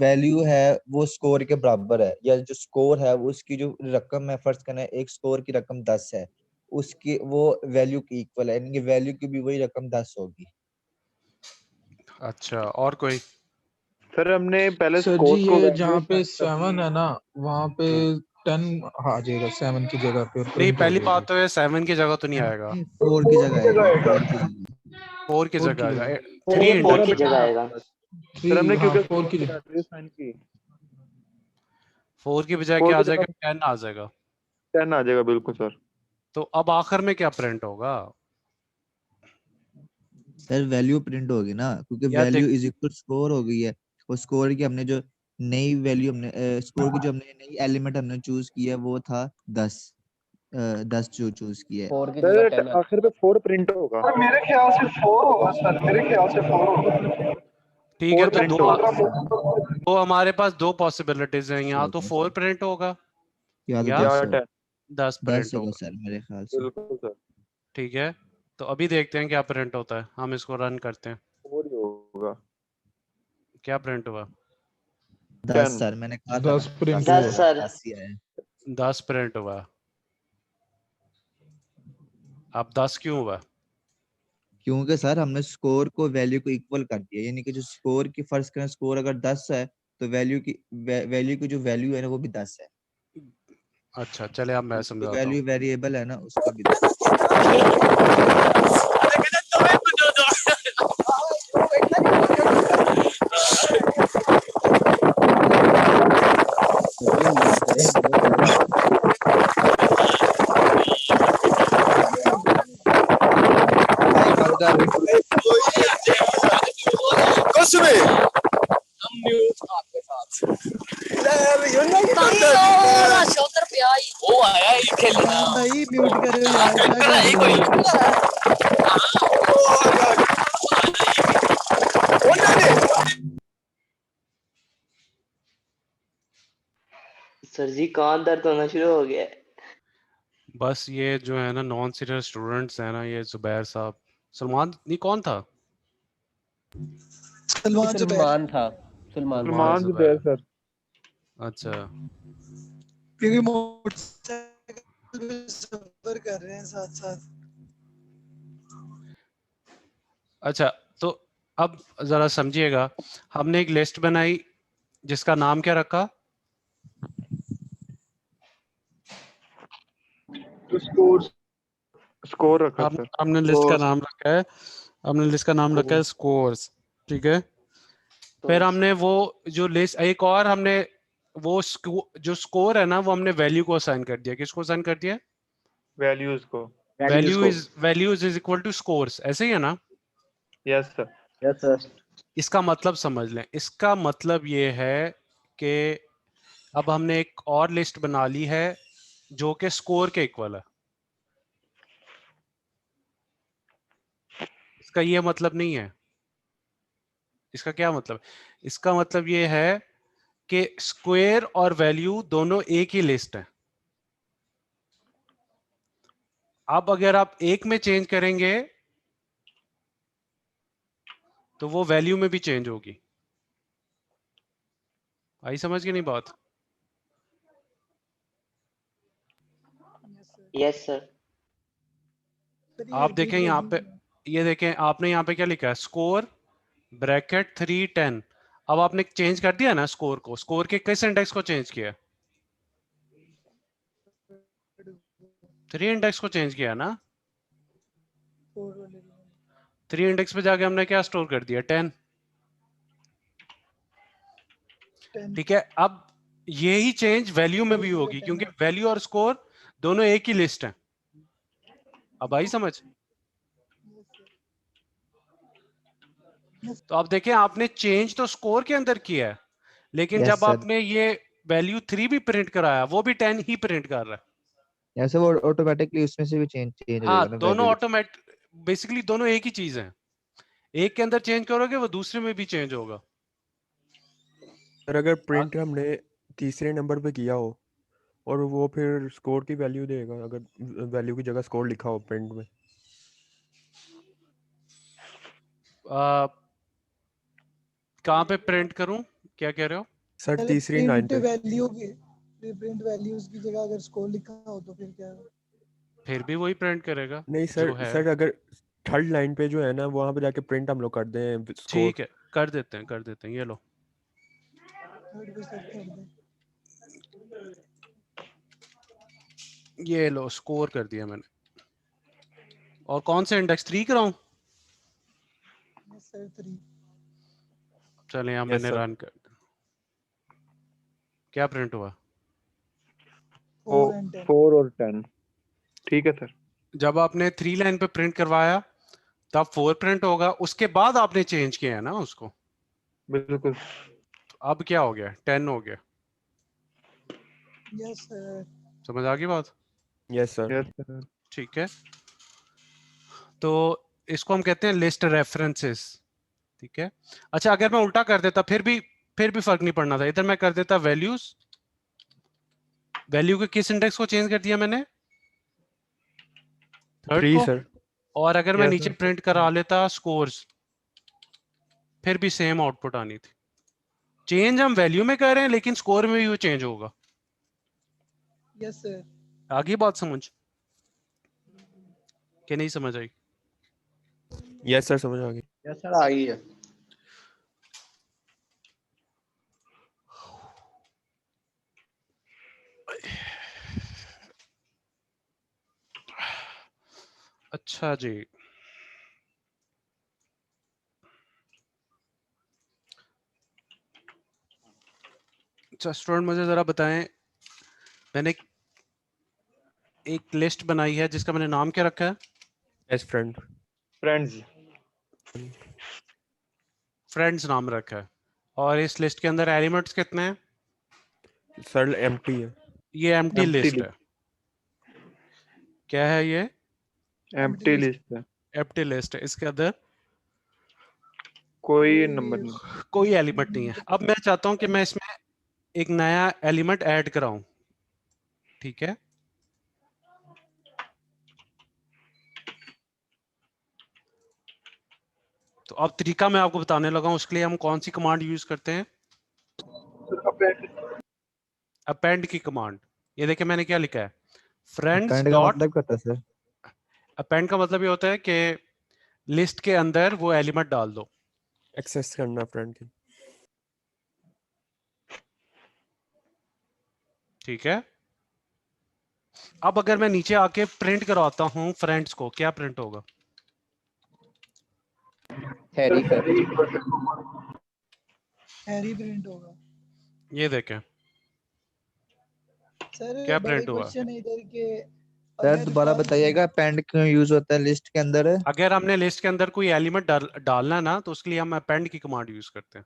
वैल्यू है वो स्कोर के बराबर है, या जो स्कोर है वो उसकी जो रकम है, फर्ज करना है एक स्कोर की रकम 10 है, उसकी वो वैल्यू की इक्वल है, यानी कि वैल्यू की भी वही रकम 10 होगी। अच्छा, और कोई? सर हमने पहले सर जी स्कोर को ये जहाँ वैल्यू पे 7 है ना, वहाँ पे 10 आ जाएगा 7 की जगह पे और नहीं, प्रिंट हो पहली जाएगी। बात तो है 7 की जगह तो नहीं आएगा, 4 की जगह आएगा, 4 की जगह। 4 की 4 जगह की आएगा। जगह। 3 4 की इंडेक्स, जगह आएगा। सर हमने 3 हाँ क्योंकि 4 की स्कोर जगह। एड्रेस साइन की, 4 की बजाय 4 क्या आ की जाएगा? जगह 10 आ जाएगा। 10 आ जाएगा, बिल्कुल सर। तो अब आखिर में क्या प्रिंट होगा? सर वैल्यू प्रिंट होगी ना, क्योंकि या वैल्यू देख, इज इक्वल स्कोर हो गई है, और स्कोर की हमने जो नई वैल्यू, हमने स्कोर की जो हमने नई एलिमेंट हमने चूज किया वो था 10, 10 जो चूज किया है। 4 की जगह सर 10 आखिर पे 4 प्रिंट होगा। सर मेरे ख्याल से 4 होगा सर, मेरे ख्याल से 4 होगा। ठीक है, 4 तो प्रिंट दो होगा तो हमारे पास दो पॉसिबिलिटीज हैं, यहाँ तो 4 प्रिंट होगा या तो या या 10 10। 10 10 प्रिंट होगा होगा। सर मेरे ख्याल से। बिल्कुल सर, ठीक है, तो अभी देखते हैं क्या प्रिंट होता है, हम इसको रन करते हैं। 4 ही होगा। क्या प्रिंट हुआ? 10 10 सर, मैंने कहा था 10 प्रिंट 10 हुआ। सर। 10 ही आया। 10 प्रिंट हुआ। अब 10 क्यों हुआ? क्योंकि सर हमने स्कोर को वैल्यू को इक्वल कर दिया, यानी कि जो स्कोर की फर्ज करें, स्कोर अगर 10 है तो वैल्यू की जो वैल्यू है ना वो भी 10 है। अच्छा चले, अब मैं जो समझाता हूँ। वैल्यू वेरिएबल है ना उसका भी 10 भाई म्यूट करो यार, क्या कर रहे हो? सर जी कान दर्द होना शुरू हो गया है। बस ये जो है ना नॉन सीनियर स्टूडेंट्स है ना, ये जुबैर साहब, सलमान नहीं कौन था? सलमान जुबैर। सलमान था, सलमान था। सलमान जुबैर सर। अच्छा क्योंकि मोटरसाइकिल पे सफर कर रहे हैं साथ साथ। अच्छा, तो अब जरा समझिएगा, हमने एक लिस्ट बनाई जिसका नाम क्या रखा? स्कोर रखा सर। हमने लिस्ट का नाम रखा है, हमने लिस्ट का नाम रखा है स्कोर्स। ठीक है, फिर हमने वो जो लिस्ट, एक और हमने वो जो स्कोर है ना वो हमने वैल्यू को असाइन कर दिया। किसको असाइन कर दिया? वैल्यूज को। Values is equal to scores, ऐसे ही है ना? Yes sir. Yes sir. इसका मतलब समझ लें, इसका मतलब ये है कि अब हमने एक और लिस्ट बना ली है जो कि स्कोर के इक्वल है। इसका ये मतलब नहीं है। इसका क्या मतलब? इसका मतलब ये है कि स्क्वायर और वैल्यू दोनों एक ही लिस्ट है। अब अगर आप एक में चेंज करेंगे तो वो वैल्यू में भी चेंज होगी। आई समझ के नहीं बात? Yes sir. आप देखें यहाँ पे, ये देखें आपने यहाँ पे क्या लिखा है, स्कोर ब्रैकेट 310। अब आपने चेंज कर दिया ना स्कोर को, स्कोर के किस इंडेक्स को चेंज किया? 3 इंडेक्स को चेंज किया ना। 3 इंडेक्स पे जाके हमने क्या स्टोर कर दिया? 10। ठीक है, अब यही चेंज वैल्यू में भी होगी क्योंकि वैल्यू और स्कोर दोनों एक ही लिस्ट है। अब आई समझ? तो आप देखें, आपने चेंज तो स्कोर के अंदर किया है, लेकिन Yes, जब sir. आपने ये वैल्यू 3 भी प्रिंट कराया वो भी 10 ही प्रिंट कर रहा है। ऐसे वो ऑटोमेटिकली उसमें से भी चेंज हो हाँ, जाएगा ना दोनों वैल्यू। ऑटोमेटिक, बेसिकली दोनों एक ही चीज है। एक के अंदर चेंज करोगे वो दूसरे में भी चेंज होगा। सर अगर प्रिंट हमने तीसरे नंबर पे किया हो और वो फिर स्कोर की वैल्यू देगा, अगर वैल्यू की जगह स्कोर लिखा हो प्रिंट में। कहाँ पे प्रिंट करूं? क्या कह रहे हो सर? तीसरी लाइन प्रिंट पे। वैल्यू की, प्रिंट वैल्यूज की जगह अगर स्कोर लिखा हो तो फिर क्या? फिर भी वही प्रिंट करेगा नहीं जो सर, है। सर अगर थर्ड लाइन पे जो है ना वहां पे जाके प्रिंट हम लोग कर दें स्कोर। ठीक है, कर देते हैं, कर देते हैं। ये लो, थर्ड पे सेट कर दे। ये लो स्कोर कर दिया मैंने। और कौन से इंडेक्स 3 कराऊं? Yes sir 3। चले यहाँ Yes, मैंने sir. रन कर, क्या प्रिंट हुआ? 4 and 10। 4 और 10। ठीक है सर। जब आपने 3 लाइन पे प्रिंट करवाया तब 4 प्रिंट होगा, उसके बाद आपने चेंज किया है ना उसको। बिल्कुल। तो अब क्या हो गया? 10 हो गया। Yes sir. समझ आ गई बात? Yes sir. Yes sir. ठीक है, तो इसको हम कहते हैं लिस्ट रेफरेंसेस। ठीक है। अच्छा अगर मैं उल्टा कर देता फिर भी फर्क नहीं पड़ना था। इधर मैं कर देता वैल्यूज, वैल्यू के किस इंडेक्स को चेंज कर दिया मैंने, थर्ड 3 को। सर। और अगर मैं Yes, नीचे sir. प्रिंट करा लेता स्कोर्स, फिर भी सेम आउटपुट आनी थी। चेंज हम वैल्यू में कर रहे हैं लेकिन स्कोर में भी वो चेंज होगा। Yes sir. आगे बात समझ कि नहीं समझ आई? यस सर समझ आ गई। यस सर आ गई है। अच्छा जी, अच्छा स्टूडेंट मुझे जरा बताएं, मैंने एक लिस्ट बनाई है जिसका मैंने नाम क्या रखा है? Best friend. फ्रेंड्स। फ्रेंड्स नाम रखा है। और इस लिस्ट के अंदर एलिमेंट्स कितने हैं? सर एम्प्टी है। ये एम्प्टी Empty लिस्ट list. है। क्या है ये? एम्प्टी लिस्ट है, एम्प्टी लिस्ट है। इसके अंदर कोई नंबर नहीं। कोई एलिमेंट नहीं है। अब मैं चाहता हूं कि मैं इसमें एक नया एलिमेंट ऐड कराऊं, ठीक है। तो अब तरीका मैं आपको बताने लगा हूं। उसके लिए हम कौन सी कमांड यूज करते हैं? अपेंड की कमांड। ये देखिए मैंने क्या लिखा है, फ्रेंड्स अपेंड का डॉट। मतलब क्या होता है सर? अपेंड का मतलब ये होता है कि लिस्ट के अंदर वो एलिमेंट डाल दो। एक्सेस करना फ्रेंड की। ठीक है। अब अगर मैं नीचे आके प्रिंट करवाता हूं फ्रेंड्स को, क्या प्रिंट होगा? Harry sir. हैरी प्रिंट होगा। ये देखें सर क्या बड़े प्रिंट हुआ। क्वेश्चन है इधर के। सर अगर दोबारा फर्स्ट बताइएगा, अपेंड क्यों यूज होता है लिस्ट के अंदर? अगर हमने लिस्ट के अंदर कोई एलिमेंट डालना है ना, तो उसके लिए हम अपेंड की कमांड यूज करते हैं।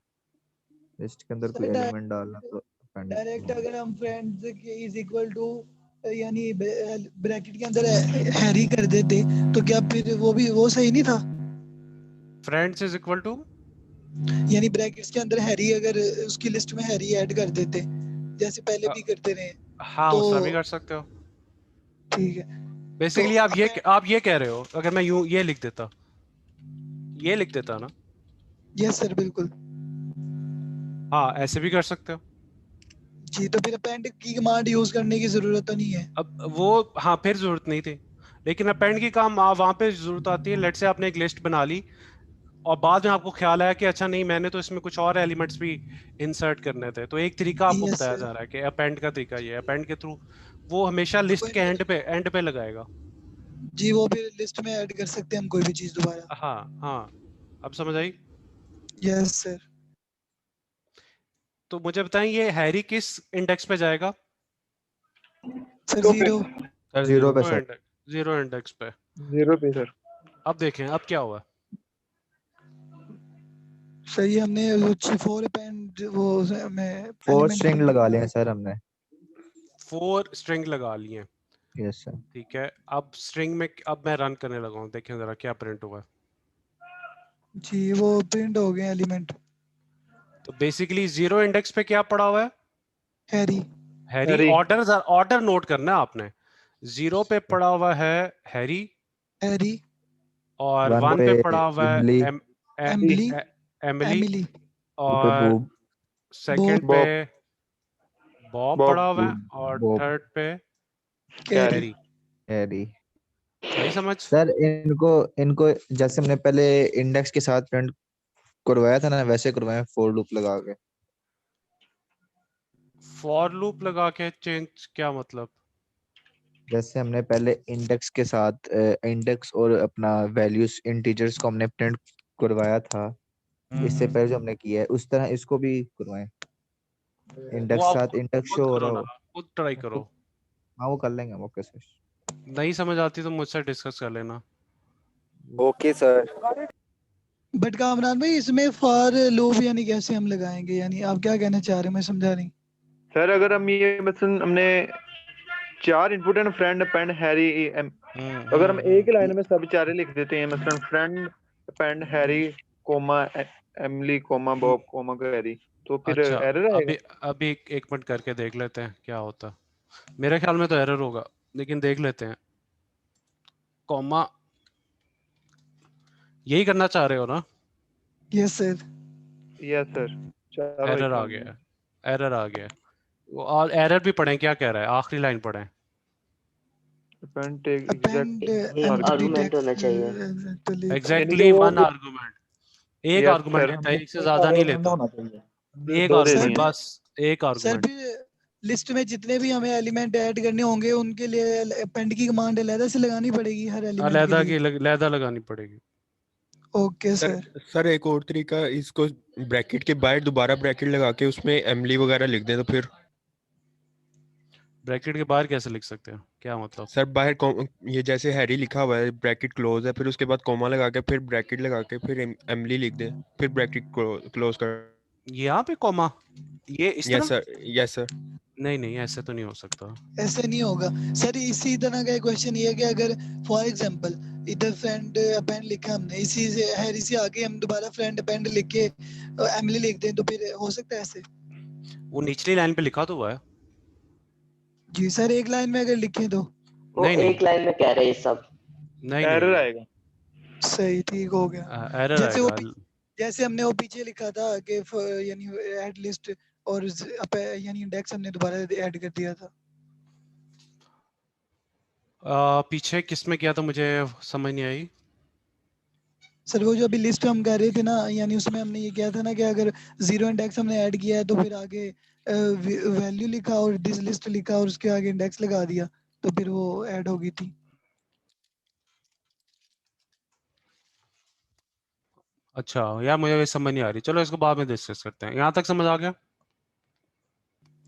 लिस्ट के अंदर कोई सर एलिमेंट डालना तो अपेंड। डायरेक्ट अगर हम फ्रेंड्स इज इक्वल टू यानी ब्रैकेट के अंदर हैरी कर देते तो क्या फिर वो सही नहीं था? फ्रेंड्स इज इक्वल टू, यानी ब्रैकेट्स के अंदर हैरी अगर उसकी लिस्ट में हैरी ऐड कर देते जैसे पहले भी करते रहे हाँ तो उस तरह भी कर सकते हो। ठीक है। बेसिकली आप ये कह रहे हो, अगर मैं यूं ये लिख देता ना। यस सर बिल्कुल। हाँ ऐसे भी कर सकते हो। जी तो फिर अपेंड की कमांड यूज करने की जरूरत तो नहीं है। अब वो हाँ फिर जरूरत नहीं थी, लेकिन अपेंड की काम वहां पे जरूरत आती है। लेट से आपने एक लिस्ट बना ली और बाद में आपको ख्याल आया कि अच्छा नहीं, मैंने तो इसमें कुछ और एलिमेंट्स भी इंसर्ट करने थे। तो एक तरीका आपको यस बताया सर। जा रहा है कि अपेंड का तरीका ये है। अपेंड के थ्रू वो हमेशा लिस्ट के एंड पे लगाएगा। जी वो फिर लिस्ट में ऐड कर सकते हैं हम कोई भी चीज दोबारा। हाँ हाँ, अब समझ आई। Yes sir. तो मुझे बताएं ये हैरी किस इंडेक्स पे जाएगा? Sir zero. सर जीरो पे zero sir. Index, zero index पे। 0 पे सर। अब देखें अब क्या हुआ। सही हमने वो फोर अपेंड वो में 4 स्ट्रिंग लगा लिए हैं सर हमने। 4 स्ट्रिंग लगा लिए। Yes sir. ठीक है, अब स्ट्रिंग में अब मैं रन करने लगा हूँ, देखें जरा क्या प्रिंट हुआ है। जी वो प्रिंट हो गए एलिमेंट। तो बेसिकली जीरो इंडेक्स पे क्या पड़ा हुआ है? Harry. Harry. Harry. Order note करना है आपने। 0 पे पड़ा हुआ है हैरी, हैरी। और 1 1 पे पे पड़ा हुआ है इमली, एमिली। Emily, Emily. 2 पे और बूब, सेकंड पे बॉब बॉब। पड़ा हुआ है, और बॉब, थर्ड पे कैरी। कैरी। हैरी। सही समझ। सर इनको इनको जैसे हमने पहले इंडेक्स के साथ प्रिंट करवाया था ना, वैसे करवाएं फॉर लूप लगा के। फॉर लूप लगा के चेंज क्या मतलब? जैसे हमने पहले इंडेक्स के साथ इंडेक्स और अपना वैल्यूज इंटीजर्स को हमने प्रिंट करवाया था, इससे पहले जो हमने किया है उस तरह इसको भी करवाएं। वो इंडेक्स आप साथ इंडेक्स खुद शो हो करो रहा ना, हो। खुद ट्राई करो। हाँ वो कर लेंगे हम। Okay sir. नहीं समझ आती तो मुझसे डिस्कस कर लेना। Okay sir. बट कामरान भाई इसमें फॉर लूप यानी कैसे हम लगाएंगे, यानी आप क्या कहना चाह रहे हैं, मैं समझा नहीं। सर अगर हम ये मसलन हमने 4 इनपुट है, फ्रेंड अपेंड हैरी, अगर हम एक ही लाइन में सब चारे लिख देते हैं, मसलन friend append Harry comma Emily comma Bob comma Carrie, तो फिर अच्छा एरर आएगा। अभी एक मिनट करके देख लेते हैं क्या होता है। मेरे ख्याल में तो एरर होगा, लेकिन देख लेते हैं। कॉमा यही करना चाह रहे हो ना? Yes sir. यस सर, चारों एरर आ गया, एरर आ गया। और एरर भी पढ़ें, क्या कह रहा है? आखिरी लाइन पढ़ें। append आर्गुमेंट होना चाहिए। एग्जैक्टली वन आर्गुमेंट, एक आर्गुमेंट लेता है, एक से ज्यादा नहीं लेता। एक दो दे आर्गुमेंट, दिए। बस एक सर आर्गुमेंट। फिर लिस्ट में जितने भी हमें एलिमेंट ऐड करने होंगे उनके लिए अपेंड की कमांड अलग से लगानी पड़ेगी हर एलिमेंट के अलहदा लिए। की अलहदा लगानी पड़ेगी। Okay sir sir. सर एक और तरीका, इसको ब्रैकेट के बाहर दोबारा ब्रैकेट लगा के उसमें एमली वगैरह लिख दें तो फिर। ब्रैकेट के बाहर कैसे लिख सकते हैं, क्या मतलब? सर बाहर ये जैसे हैरी लिखा हुआ है, ब्रैकेट क्लोज है, फिर उसके बाद कॉमा लगा के फिर ब्रैकेट लगा के फिर एमली लिख दें, फिर ब्रैकेट क्लोज कर। यहाँ पे कॉमा, ये इस तरह? Yes sir, yes sir. नहीं नहीं, ऐसे तो नहीं हो सकता। ऐसे नहीं होगा सर। इसी तरह का क्वेश्चन ये है कि अगर फॉर एग्जांपल इधर फ्रेंड अपेंड लिखा हमने, इसी से हैरी से आगे हम दोबारा फ्रेंड अपेंड लिख के एमिली लिख दें तो फिर हो सकता है ऐसे? वो निचली लाइन पे लिखा तो हुआ है। जी सर, एक लाइन में अगर लिखें तो? वो नहीं नहीं एक लाइन में कह रहे हैं सब। नहीं एरर नहीं, आएगा। सही, ठीक हो गया। एरर जैसे वो आएगा। जैसे हमने वो पीछे लिखा था कि यानी ऐड लिस्ट और यानी इंडेक्स हमने दोबारा ऐड कर दिया था। पीछे किस में किया था, मुझे समझ नहीं आई। सर वो जो अभी लिस्ट हम कर रहे थे ना, यानी उसमें हमने ये किया था ना कि अगर जीरो इंडेक्स हमने ऐड किया है तो फिर आगे वैल्यू लिखा और दिस लिस्ट लिखा और उसके आगे इंडेक्स लगा दिया तो फिर वो ऐड हो गई थी। अच्छा यार, मुझे वैसे समझ नहीं आ रही। चलो इसको बाद में डिस्कस करते हैं। यहाँ तक समझ आ गया?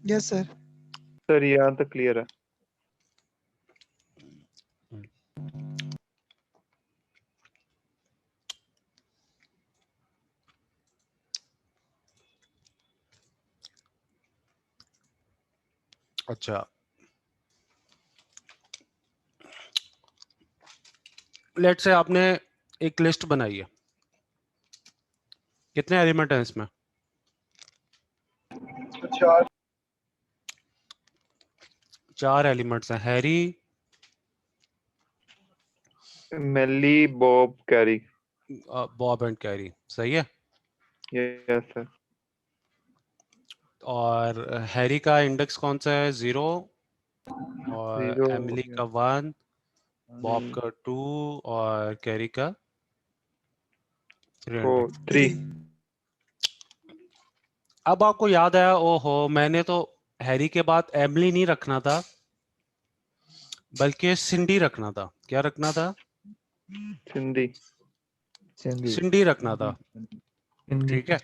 Yes sir. सर यहाँ तक क्लियर है। अच्छा, लेट से आपने एक लिस्ट बनाई है, कितने एलिमेंट हैं इसमें? चार एलिमेंट्स हैं। हैरी, मेली Bob carry. Bob and carry, सही है। Yes sir. और हैरी का इंडेक्स कौन सा है? 0, और 0 एमिली का 1, बॉब का 2 और कैरी का 3। अब आपको याद आया, ओहो मैंने तो हैरी के बाद एमिली नहीं रखना था बल्कि सिंडी रखना था। क्या रखना था? सिंडी रखना था। ठीक है,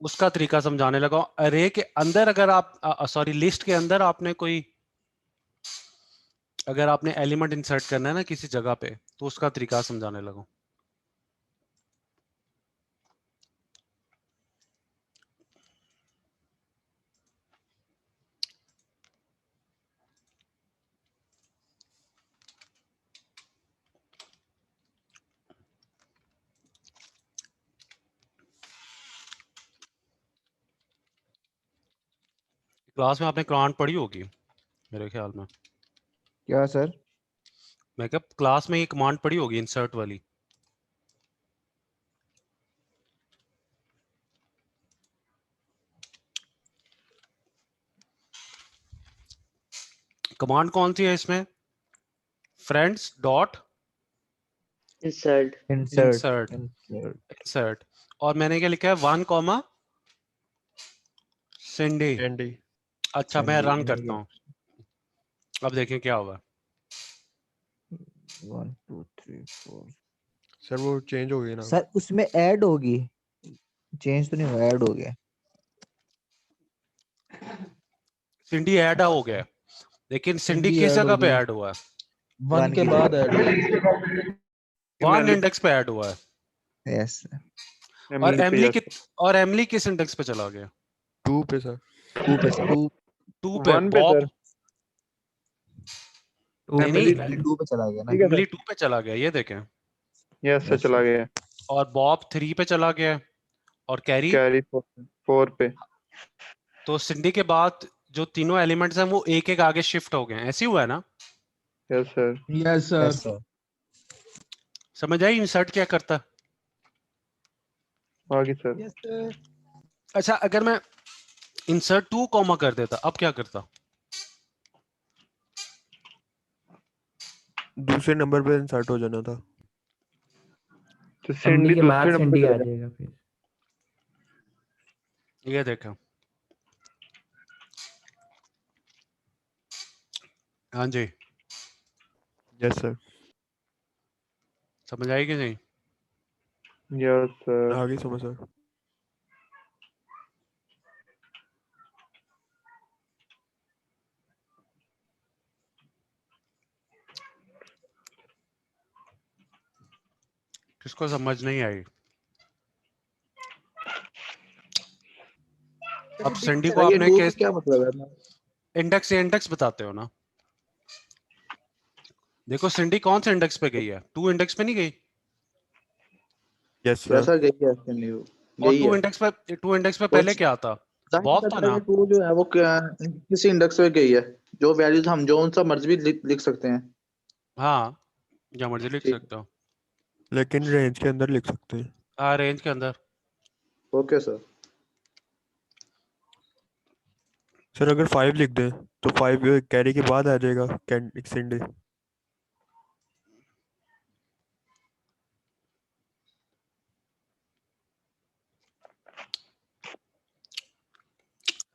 उसका तरीका समझाने लगा। अरे के अंदर अगर आप सॉरी लिस्ट के अंदर आपने कोई, अगर आपने एलिमेंट इंसर्ट करना है ना किसी जगह पे, तो उसका तरीका समझाने लगा। क्लास में आपने कमांड पढ़ी होगी मेरे ख्याल में। क्या सर? मैं कहा क्लास में ये कमांड पढ़ी होगी, इंसर्ट वाली। कमांड कौन सी है इसमें? Friends dot insert insert. और मैंने क्या लिखा है? 1 कॉमा सिंडी। अच्छा मैं रन करता हूँ, अब देखें क्या होगा। 1 2 3 4। सर वो चेंज हो गई ना सर उसमें ऐड होगी, चेंज तो नहीं हुआ, ऐड हो गया। सिंडी ऐड हो गया है, लेकिन सिंडी किस जगह पे ऐड हुआ है? 1 के बाद ऐड हुआ। 1 इंडेक्स पे ऐड हुआ है। यस। और एमिली किस इंडेक्स पे चला गया? 2 पे सर। 2 पे सर। 2 पे। 1 पे सर। नहीं एमिली 2 पे चला गया ना। एमिली 2 पे चला गया, ये देखें। यस सर, चला गया। और बॉब 3 पे चला गया है, और कैरी कैरी 4 पे। तो सिंडी के बाद जो तीनों एलिमेंट्स हैं वो एक एक आगे शिफ्ट हो गए हैं, ऐसे ही हुआ है ना? Yes sir. Yes yes sir. Sir. समझ आई इंसर्ट क्या करता है? आगे सर। Yes sir. अच्छा, अगर मैं इंसर्ट 2 कॉमा कर देता, अब क्या करता? दूसरे नंबर पे इंसर्ट हो जाना था। तो एमडी सिंडी के बाद दूसरे नंबर सिंडी पे आ चला जाएगा फिर। ये देखो, हाँ जी, यस सर। समझ आई कि नहीं? Yes sir. आगे समझ सर। किसको समझ नहीं आई? अब सिंडी को ये आपने लूप केस क्या मतलब है? इंडेक्स से इंडेक्स बताते हो ना? देखो सिंडी कौन से इंडेक्स पे गई है? 2 इंडेक्स पे नहीं गई? Yes sir. जैसा गई है न्यू और गई 2 है। इंडेक्स पे तो पहले क्या था? जाहिर बॉब सा था है ना? कि टू जो है वो किसी इंडेक्स पे गई है, जो वैल्यूज हम जो सा मर्जी भी लिख सकते हैं। हाँ, जो मर्जी लिख ठीक। सकते हो। लेकिन रेंज के अंदर लिख सकते हैं। हाँ, रेंज के अंदर। Okay sir. सर अगर 5 लिख दें तो 5 कैरी के बाद आ जाएगा सिंडी।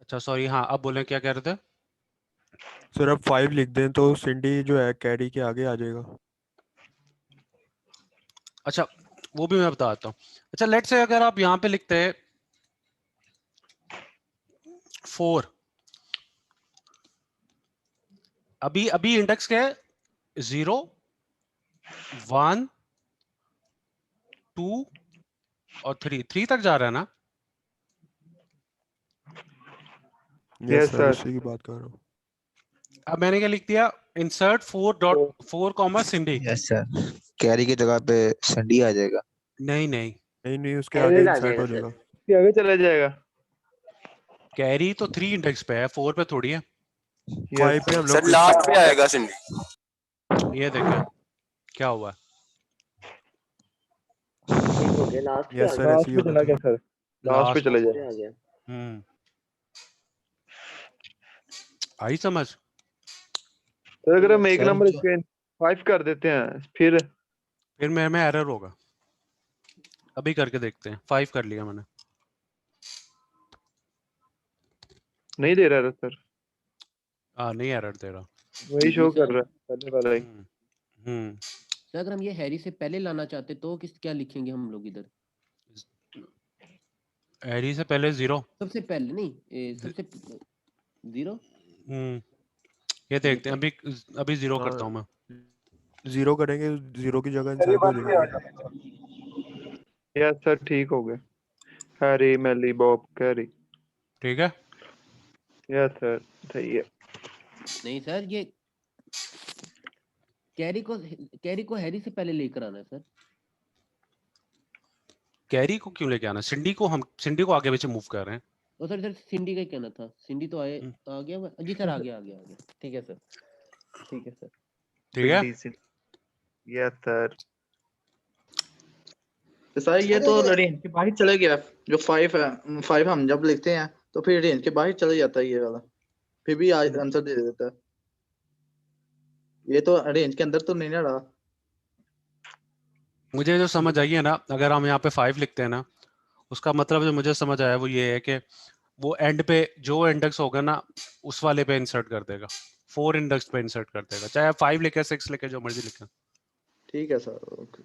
अच्छा सॉरी, हाँ अब बोलें, क्या कह रहे थे? सर अब 5 लिख दें तो सिंडी जो है कैरी के आगे आ जाएगा। अच्छा, वो भी मैं बताता हूँ। अच्छा, लेट से अगर आप यहाँ पे लिखते हैं 4, अभी अभी इंडेक्स क्या है? 0, 1, 2 और 3 तक जा रहा है ना? Yes Yes, sir, sir. उसी की बात कर रहा हूँ। अब मैंने क्या लिख दिया? Insert 4.4 comma Cindy. Yes sir. Carrie की जगह पे सिंडी आ जाएगा। नहीं नहीं, नहीं उसके एरर आगे आ इंसर्ट जाएगा हो सर। जाएगा। इसके आगे चला जाएगा। कैरी तो 3 इंडेक्स पे है, 4 पे थोड़ी है। 5 पे हम सर लोग लास्ट पे आएगा सिंडी। ये देखें क्या हुआ। ठीक हो गया, लास्ट पे आ यस सर गया। ऐसे लास्ट ही पे होना चला था। गया सर। लास्ट पे लास्ट चले लास्ट पे जाए। आ गया। आई समझ? सर अगर हम एक सर नंबर जो इसके 5 कर देते हैं फिर फिर मेरे में एरर होगा। अभी करके देखते हैं। 5 कर लिया मैंने। नहीं दे रहा है सर। हाँ, नहीं एरर दे रहा। वही शो कर रहा है पहले वाला ही। हम्म तो अगर हम ये हैरी से पहले लाना चाहते तो क्या लिखेंगे हम लोग इधर? हैरी से पहले 0। सबसे पहले नहीं, सबसे 0। ये देखते हैं, अभी अभी 0 हाँ करता हूँ मैं। 0 करेंगे, 0 की जगह इंसर्ट हो जाएगा। यस सर, ठीक हो गया। हैरी, मेली, बॉब, कैरी। ठीक है। यस सर, सही है। नहीं सर, ये कैरी को हैरी से पहले लेकर आना है सर। कैरी को क्यों लेके आना? सिंडी को आगे पीछे मूव कर रहे हैं। तो सर सिंडी का ही कहना था। सिंडी तो आ गया जी सर, आ गया। ठीक है सर। ठीक है सर। ठीक है। Yes sir. तो सर ये तो रेंज के बाहर चले गया। जो 5 है, 5 हम जब लिखते हैं तो फिर रेंज के बाहर चले जाता है ये वाला, फिर भी आंसर दे देता है। ये तो रेंज के अंदर तो नहीं ना रहा। मुझे जो समझ आई है ना, अगर हम यहाँ पे 5 लिखते हैं ना, उसका मतलब जो मुझे समझ आया वो ये है कि वो एंड पे जो इंडेक्स होगा ना उस वाले पे इंसर्ट कर देगा। 4 इंडेक्स पे इंसर्ट कर देगा, चाहे आप 5 लिखे 6 लिखे जो मर्जी लिखे। ठीक है सर। ओके।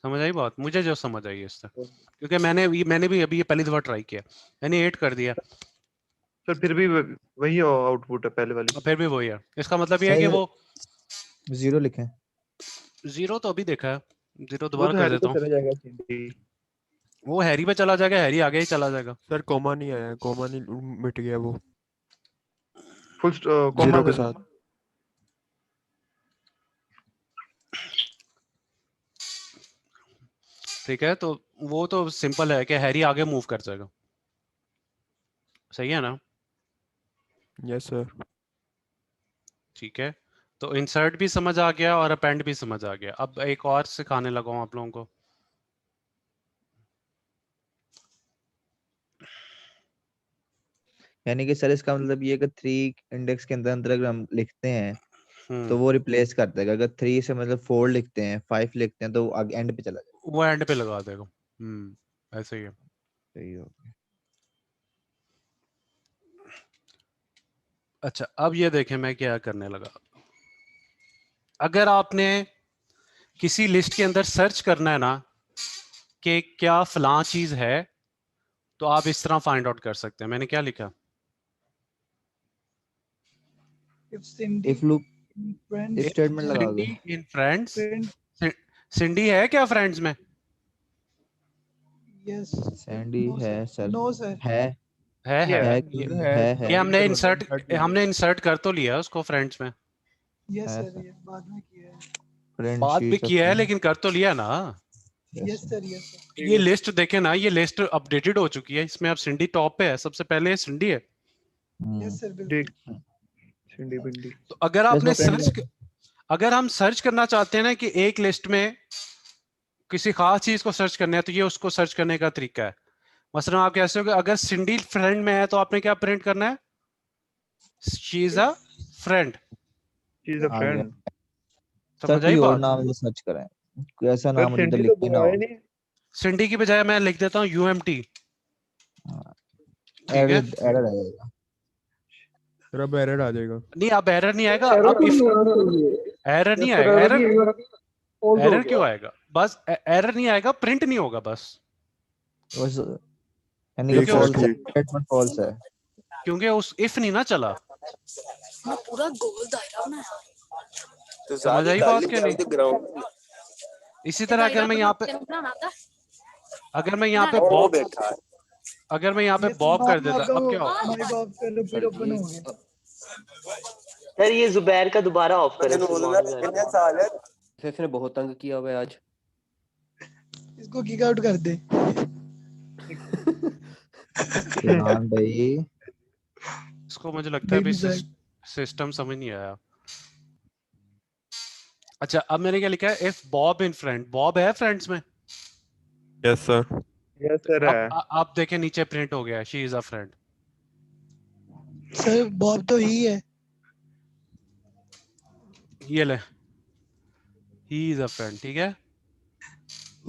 समझ आई बात? मुझे जो समझ आई है इससे, क्योंकि मैंने भी अभी ये पहली दफा ट्राई किया। मैंने 8 कर दिया। सर फिर भी वही आउटपुट है पहले वाली। फिर भी वही है। इसका मतलब ये है कि वो 0 लिखें। 0 तो अभी देखा है। 0 वो दोबारा तो कर हैरी देता पे हूँ। चला जाएगा सिंडी। वो हैरी पे चला जाएगा, हैरी आगे ही चला जाएगा। सर कॉमा नहीं आया, कॉमा नहीं मिट गया वो फुल कॉमा 0 के साथ। ठीक है, तो वो तो सिंपल है कि हैरी आगे मूव कर जाएगा, सही है ना? Yes sir. ठीक है, तो इंसर्ट भी समझ आ गया और अपेंड भी समझ आ गया। अब एक और सिखाने लगा हूं आप लोगों को। यानी कि सर इसका मतलब ये कि 3 इंडेक्स के अंदर अंदर अगर हम लिखते हैं तो वो रिप्लेस कर देगा। अगर 3 से मतलब 4 लिखते हैं, 5 लिखते हैं तो वो आगे एंड पे चला जाएगा। वो एंड पे लगा देगा। ऐसे ही है। सही हो गया। अच्छा, अब ये देखें मैं क्या करने लगा। अगर आपने किसी लिस्ट के अंदर सर्च करना है ना कि क्या फलां चीज है, तो आप इस तरह फाइंड आउट कर सकते हैं। मैंने क्या लिखा? If Cindy if loop in friends statement लगा सिंडी दो। इन फ्रेंड्स। friend सिंडी है क्या फ्रेंड्स में? yes सैंडी no है sir सर। no sir है है ये, है ये हमने insert इंसर्ट हमने इंसर्ट कर तो लिया उसको फ्रेंड्स में। yes है sir सर। ये बाद में किया है फ्रेंड बात भी शीट किया है लेकिन कर तो लिया ना। yes sir ये लिस्ट देखे ना, ये लिस्ट अपडेटेड हो चुकी है। इसमें अब सिंडी टॉप पे है, सबसे पहले सिंडी है। yes sir बिल्कुल सिंडी बिंडी। तो अगर आपने अगर हम सर्च करना चाहते हैं ना कि एक लिस्ट में किसी खास चीज को सर्च करना है, तो ये उसको सर्च करने का तरीका है। मसलन आप कैसे हो, अगर सिंडी फ्रेंड में है तो आपने क्या प्रिंट करना है? She is a friend. She is a आ गया। फ्रेंड। सर समझ कोई आई और बात? नाम से सर्च करें, कोई ऐसा नाम जिधर सिंडी तो लिखे ना हो। बुलाए नहीं। सिंडी की बजाय मैं लिख देता हूँ UMT। ठीक है, एरर एरर आएगा। सर अब एरर आ जाएगा। नहीं अब एरर नहीं आएगा। एरर अब तो इफ नहीं आना चाहिए। एरर नहीं Yes, sir, आएगा, error एरर नहीं आएगा। False हो एरर क्यों गया। आएगा? बस एरर नहीं आएगा, प्रिंट नहीं होगा बस। बस यानी कि ठीक सर फॉल्स है, ठीक। स्टेटमेंट फॉल्स है। क्योंकि उस इफ नहीं ना चला। पूरा गोल दायरा बनाया तो समझ ज्यादा आई कर बात ली क्या नहीं? तो ग्राउंड इसी तरह अगर मैं यहाँ पे ओ बैठा है। अगर मैं यहाँ पे yes बॉब कर बाद में देता, आपका अब वो क्या होगा? माइक ऑफ कर लो फिर ओपन हो गया सर ये जुबैर का दोबारा ऑफ करें मैंने बोलना सलमान भाई। कितने साल है। इसने बहुत तंग किया हुआ है आज। इसको किक आउट कर दे ईरान भाई इसको मुझे लगता है अभी Baby Zack। सिस्टम समझ नहीं आया। अच्छा, अब मैंने क्या लिखा है? If Bob in friend, Bob है फ्रेंड्स में? Yes sir. यस सर है। अब आप देखें नीचे प्रिंट हो गया, she is a friend. Sir Bob तो ही है ये ले, ही इज अ फ्रेंड। ठीक है,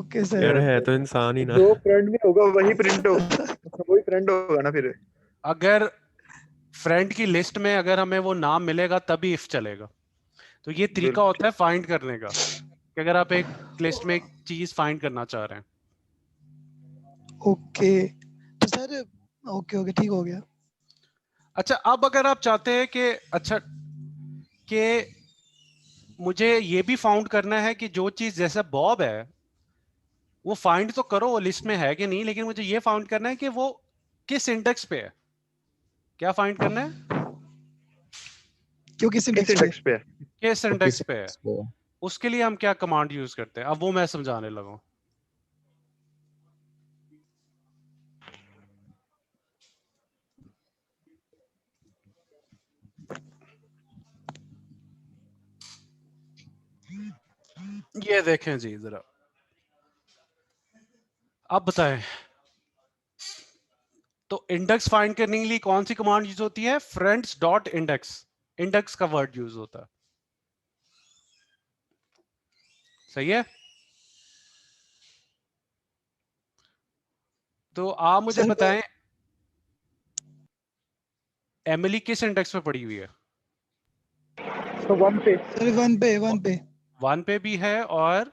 ओके यार सर है तो इंसान ही ना। जो फ्रेंड में होगा वही प्रिंट होगा, वही फ्रेंड होगा ना फिर। अगर फ्रेंड की लिस्ट में अगर हमें वो नाम मिलेगा तभी इफ चलेगा। तो ये तरीका होता है फाइंड करने का, कि अगर आप एक लिस्ट में एक चीज फाइंड करना चाह रहे हैं। ओके तो सर ओके ओके ठीक हो गया अच्छा, अब अगर आप चाहते हैं कि अच्छा कि मुझे ये भी फाउंड करना है कि जो चीज जैसे बॉब है वो फाइंड तो करो वो लिस्ट में है कि नहीं, लेकिन मुझे ये फाउंड करना है कि वो किस इंडेक्स पे है। क्या फाइंड करना है? क्योंकि किस इंडेक्स पे है। किस इंडेक्स पे है। उसके लिए हम क्या कमांड यूज करते हैं, अब वो मैं समझाने लगा हूं। ये देखें जी जरा, अब बताएं। तो इंडेक्स फाइंड करने के लिए कौन सी कमांड यूज होती है? Friends dot index. इंडेक्स का वर्ड यूज होता है, सही है? तो आप मुझे बताएं एमिली किस इंडेक्स पे पड़ी हुई है? तो 1 पे सर 1 पे 1 पे 1 पे भी है और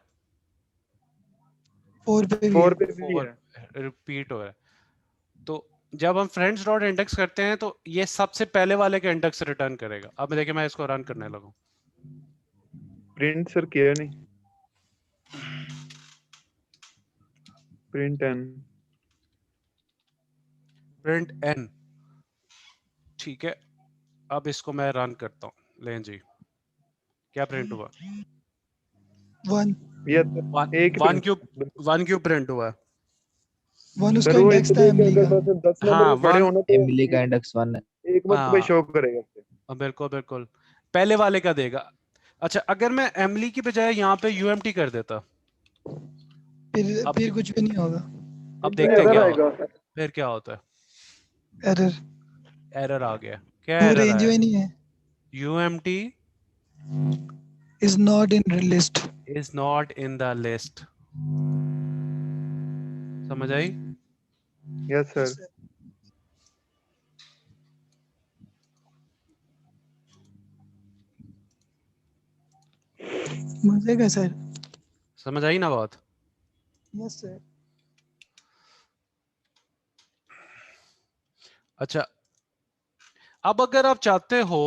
4 पे भी 4 है पे भी है। रिपीट हो रहा है। तो जब हम फ्रेंड्स डॉट इंडेक्स करते हैं तो ये सबसे पहले वाले का इंडेक्स रिटर्न करेगा। अब देखिए मैं इसको रन करने लगा। प्रिंट सर किया नहीं। Print n। ठीक है, अब इसको मैं रन करता हूं। लें जी, क्या प्रिंट हुआ? 1 ये एक ही वन क्यूब प्रिंट हुआ है। वन उसका सर वो इंडेक्स था इसलिए कि एमली अगर का। बस 10 नंबर हाँ पे खड़े वन, होना तो एमिली का इंडेक्स 1 है। एक वक्त पे शो करेगा। बिल्कुल बिल्कुल, पहले वाले का देगा। अच्छा, अगर मैं एमली की बजाय यहाँ पे यूएमटी कर देता, फिर कुछ भी नहीं होगा। अब देखते हैं एरर क्या आएगा। फिर क्या होता है। एरर, एरर आ गया, क्या वो एरर रेंज आया? में नहीं है। UMT is not in list. is not in the list। समझ आई? Yes sir. मजे का सर। समझ आई ना बात? Yes sir. अच्छा, अब अगर आप चाहते हो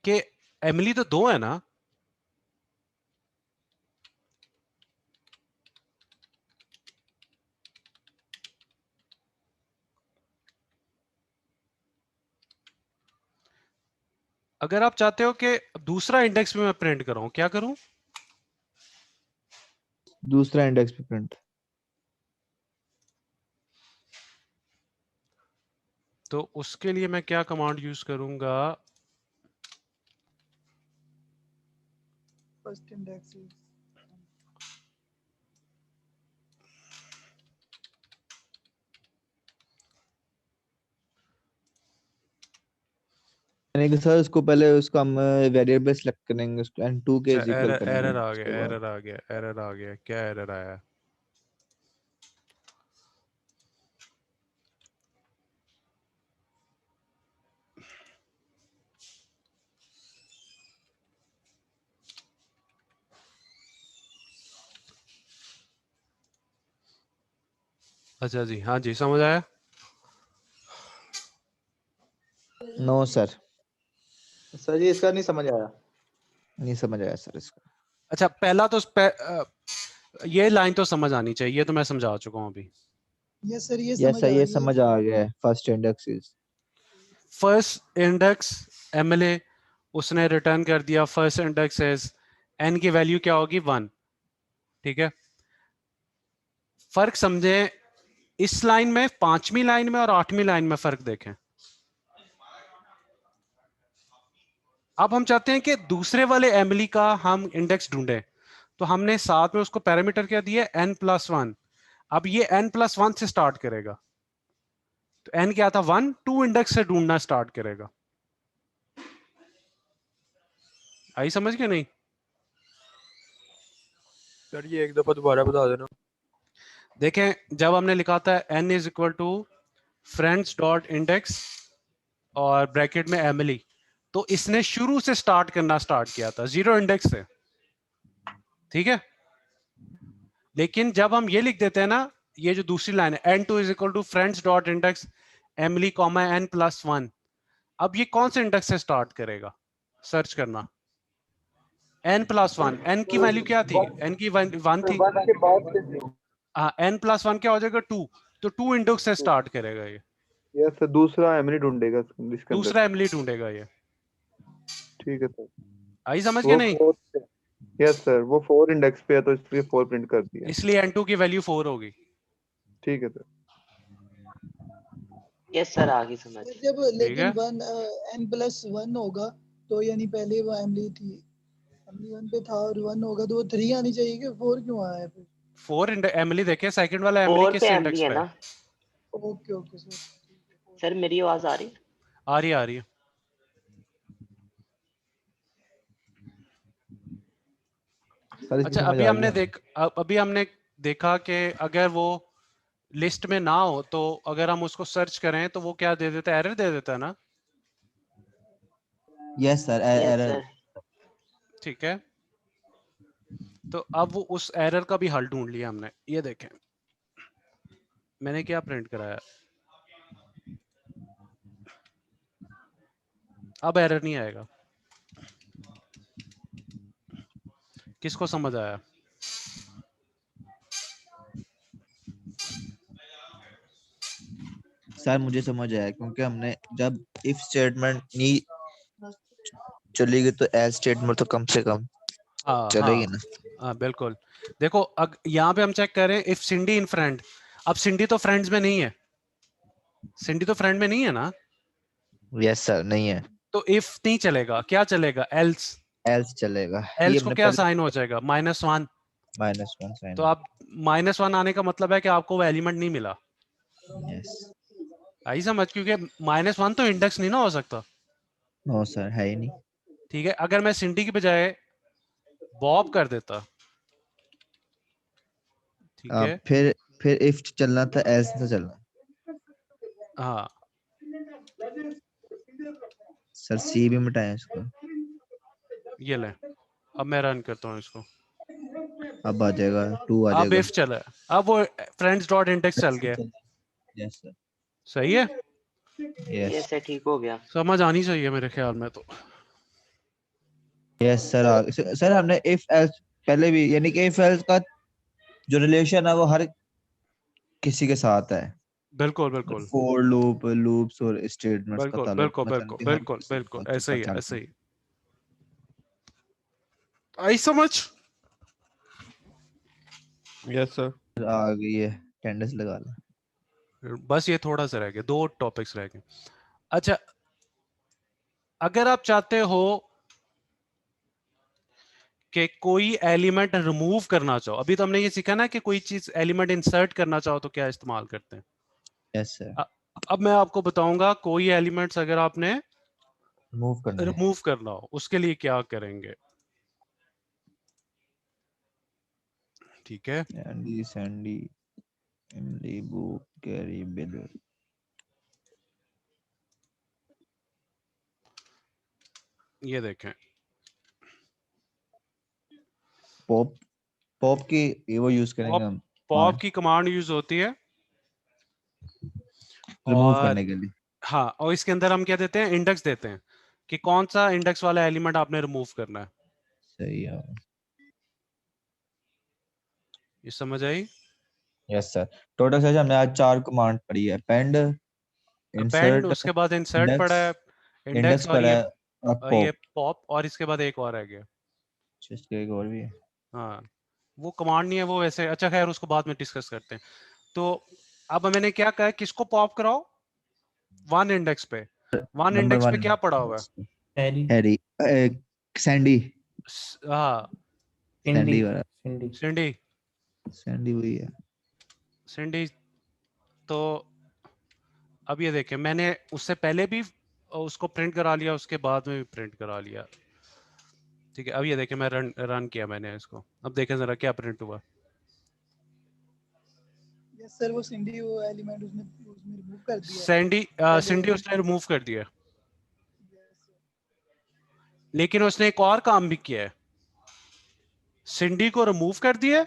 कि एमिली तो 2 है ना, अगर आप चाहते हो कि दूसरा इंडेक्स भी मैं प्रिंट कराऊं, क्या करूं? दूसरा इंडेक्स पे प्रिंट। तो उसके लिए मैं क्या कमांड यूज करूंगा? फर्स्ट इंडेक्स इज यानी कि सर उसको पहले उसका हम वेरिएबल सेलेक्ट करेंगे, उसको n2 के इज इक्वल करेंगे। एरर आ उसके गया, बाद एरर आ गया, एरर आ गया। क्या एरर आया? अच्छा जी, हाँ जी, समझ आया। नो सर, सर जी इसका नहीं समझ आया। नहीं समझ आया सर इसका। अच्छा, पहला तो ये लाइन तो समझ आनी चाहिए, तो मैं समझा चुका हूं अभी। यस सर, ये यस समझ सर, आ ये गई समझ आ गया है। First index is first index MLA, उसने रिटर्न कर दिया फर्स्ट इंडेक्स इज, एन की वैल्यू क्या होगी? 1। ठीक है, फर्क समझे इस लाइन में, 5वीं लाइन में और 8वीं लाइन में फर्क देखें। अब हम चाहते हैं कि दूसरे वाले एमिली का हम इंडेक्स ढूंढें, तो हमने साथ में उसको पैरामीटर क्या दिया? n+1। अब ये n+1 से स्टार्ट करेगा, तो n क्या था? 1। 2 इंडेक्स से ढूंढना स्टार्ट करेगा। आई समझ के नहीं? सर ये एक दफा दोबारा बता देना। देखें, जब हमने लिखा था n is equal to friends dot index और ब्रैकेट में एमिली, तो इसने शुरू से स्टार्ट करना स्टार्ट किया था 0 इंडेक्स से। ठीक है, लेकिन जब हम ये लिख देते हैं ना, ये जो दूसरी लाइन है n2 is equal to friends dot index Emily comma n+1, अब ये कौन से इंडेक्स से स्टार्ट करेगा सर्च करना? n+1। n की वैल्यू क्या थी? n की 1 थी। वन के बाद से हाँ, n+1 क्या हो जाएगा? 2। तो 2 इंडेक्स से स्टार्ट करेगा ये, यस सर, दूसरा एमरी ढूंढेगा इसके अंदर। दूसरा एमिली ढूंढेगा ये। ठीक है सर। आई समझ के वो नहीं? 4, यस सर, वो 4 इंडेक्स पे है तो इसलिए 4 प्रिंट कर दिया। इसलिए n2 की वैल्यू 4 होगी। ठीक है सर। यस सर, आ गई समझ। जब ठीक लेकिन है, 1 n+1 होगा तो यानी पहले वो एमली थी, एमली 1 पे था और 1 होगा तो वो 3 आनी चाहिए कि 4 क्यों आया है फिर? 4 एमिली देखे, सेकंड वाला एमिली 4 किस पे इंडेक्स एमडी है पे ना। है? Okay okay sir. सर मेरी आवाज आ रही? आ रही है, आ रही है। सर इसकी अच्छा, समझ आ गई। अभी हमने देखा कि अगर वो लिस्ट में ना हो तो अगर हम उसको सर्च करें तो वो क्या दे देता है? एरर दे देता है ना। Yes sir, yes error. Sir. ठीक है, तो अब वो उस एरर का भी हल ढूंढ लिया हमने। ये देखें, मैंने क्या प्रिंट कराया, अब एरर नहीं आएगा। किसको समझ आया? सर मुझे समझ आया, क्योंकि हमने जब इफ स्टेटमेंट नहीं चलेगी तो एल्स स्टेटमेंट तो कम से कम हाँ चलेगी हाँ ना। हाँ बिल्कुल। देखो यहाँ पे हम चेक करें इफ सिंडी इन फ्रेंड। अब सिंडी तो फ्रेंड्स में नहीं है, सिंडी तो फ्रेंड में नहीं है ना, यस सर, नहीं है, तो इफ नहीं चलेगा, क्या चलेगा? एल्स। एल्स चलेगा। ये एल्स को हमने क्या पहले साइन हो जाएगा? -1। -1 साइन। तो आप -1 आने का मतलब है कि आपको वो एलिमेंट नहीं मिला। यस। आई समझ? क्योंकि -1 तो इंडेक्स नहीं ना हो सकता। नो सर, है ही नहीं। ठीक है, अगर मैं सिंडी की बजाय बॉब कर देता, ठीक है, फिर इफ चलना था, एल्स था चलना। हाँ सर सी भी मिटाएं इसको। ये ले, अब मैं रन करता हूँ इसको, अब आ जाएगा 2 आ अब जाएगा। इफ चला, अब वो फ्रेंड्स डॉट इंडेक्स चल गया। Yes sir. सही है, ये यस से ठीक हो गया। समझ आनी चाहिए मेरे ख्याल में तो। Yes sir. सर हमने इफ एल्स पहले भी, यानी कि इफ एल्स का जो रिलेशन है वो हर किसी के साथ है। बिल्कुल बिल्कुल फॉर लूप, लूप्स और स्टेटमेंट्स का बिल्कुल ताल्लुक बिल्कुल मतलब बिल्कुल कि हर बिल्कुल किसी के बिल्कुल साथ ऐसे ही है, चलता ऐसे है। ही। समझ? Yes sir. आ गई है, कैंडल्स लगा लो। बस ये थोड़ा सा रह गया, 2 टॉपिक्स रह गए। अच्छा, अगर आप चाहते हो कि कोई एलिमेंट रिमूव करना चाहो, अभी तो हमने ये सीखा ना कि कोई चीज एलिमेंट इंसर्ट करना चाहो तो क्या इस्तेमाल करते हैं। Yes sir. अब मैं आपको बताऊंगा कोई एलिमेंट्स अगर आपने मूव करना है। रिमूव करना हो उसके लिए क्या करेंगे। ठीक है, Sandy, Sandy, MD, book, carry, bill. ये देखें, पॉप, पॉप की ये वो यूज करेंगे हम पॉप की कमांड यूज होती है रिमूव और करने के लिए। हाँ, और इसके अंदर हम क्या देते हैं, इंडेक्स देते हैं कि कौन सा इंडेक्स वाला एलिमेंट आपने रिमूव करना है। सही है। ये समझ आई? Yes sir. टोटल सर हमने आज 4 कमांड पढ़ी है। पेंड, अपेंड, इंसर्ट, उसके बाद इंसर्ट इंडेक्स, पड़ा है, इंडेक्स इंडेक्स, और पढ़ा ये है और ये पॉप। पॉप, और इसके बाद एक और रह गया। इसके एक और भी है। हाँ, वो कमांड नहीं है वो वैसे, अच्छा खैर उसको बाद में डिस्कस करते हैं। तो अब मैंने क्या कहा, किसको पॉप कराओ? 1 इंडेक्स पे, 1 नंबर इंडेक्स पे 1 क्या पड़ा हुआ है? हैरी, सैंडी, हाँ, सैंडी वाला, सिंडी, सैंडी वही है। सिंडी। तो अब ये देखें, मैंने उससे पहले भी उसको प्रिंट करा लिया, उसके बाद में भी प्रिंट करा लिया। ठीक है, अब ये देखें, मैं रन किया मैंने इसको, अब देखें जरा क्या प्रिंट हुआ। यस सर, वो सिंडी वो एलिमेंट उसने रिमूव कर दिया है। सैंडी, सिंडी उसने रिमूव कर दिया, लेकिन उसने एक और काम भी किया है, सिंडी को रिमूव कर दिया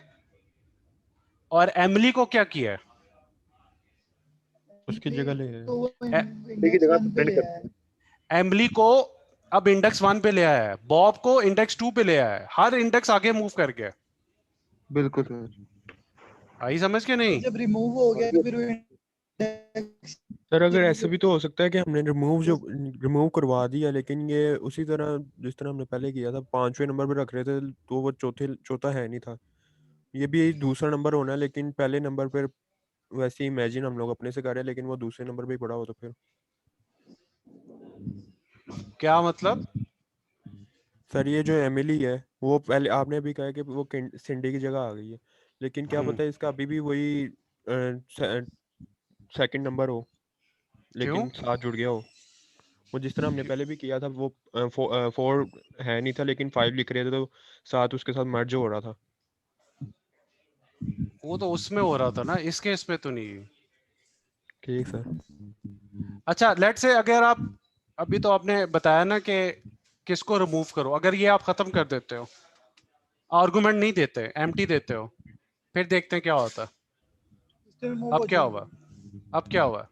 और एमिली को क्या किया है? उसकी जगह ले तो वो ए- इंडेक्स 1 पे ले आया है। एमिली को अब इंडेक्स 1 पे ले आया है, बॉब को इंडेक्स 2 पे ले आया है, हर इंडेक्स आगे मूव कर गया। बिल्कुल सर। आई समझ के नहीं? जब रिमूव हो गया तो फिर वो इंडेक्स सर अगर ऐसे भी तो हो सकता है कि हमने रिमूव करवा दिया, लेकिन ये उसी तरह जिस तरह हमने पहले किया था, 5वें नंबर पे रख रहे थे तो वो चौथा है नहीं था। ये भी दूसरा नंबर होना है, लेकिन पहले नंबर पर वैसे इमेजिन हम लोग अपने से कर रहे हैं, लेकिन वो दूसरे नंबर पे ही पड़ा हो तो फिर क्या मतलब? सर ये जो एमिली है वो पहले आपने अभी कहा कि वो सिंडी की जगह आ गई है, लेकिन क्या पता है इसका अभी भी वही सेकंड नंबर हो, क्यों? लेकिन साथ जुड़ गया हो। वो जिस तरह हमने पहले भी किया था, वो 4 है नहीं था लेकिन 5 लिख रहे थे, तो साथ उसके साथ मर्ज हो रहा था। वो तो उसमें हो रहा था ना, इस केस में तो नहीं। ठीक सर। अच्छा, लेट से अगर आप, अभी तो आपने बताया ना कि किसको रिमूव करो, अगर ये आप खत्म कर देते हो, आर्गुमेंट नहीं देते, एम्प्टी देते हो, फिर देखते हैं क्या होता है। रिमूव अब हो क्या जाएगी। हुआ? अब क्या हुआ?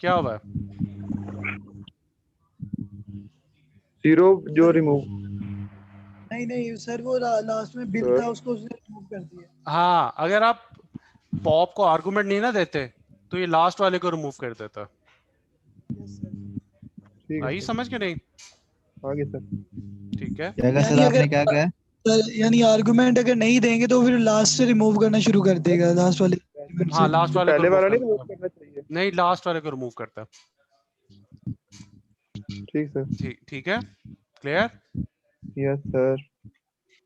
क्या हुआ? 0 जो रिमूव। नहीं नहीं सर, वो लास्ट में बिल था, उसको उसने रिमूव कर दिया। हाँ, अगर आप पॉप को आर्गुमेंट नहीं ना देते तो ये लास्ट वाले को रिमूव कर देता। ठीक है आई समझ के नहीं? आगे सर। ठीक है। क्या कहा सर यानी आपने, अगर क्या कहा? यानी आर्गुमेंट अगर नहीं देंगे तो फिर लास्ट से रिमूव करना शुरू कर देगा, लास्ट वाले argument हाँ से। लास्ट वाले को पहले वाला नहीं रिमूव रिमूव करना चाहिए। नहीं, लास्ट वाले को रिमूव करता है। ठीक सर। ठीक है, क्लियर? Yes sir.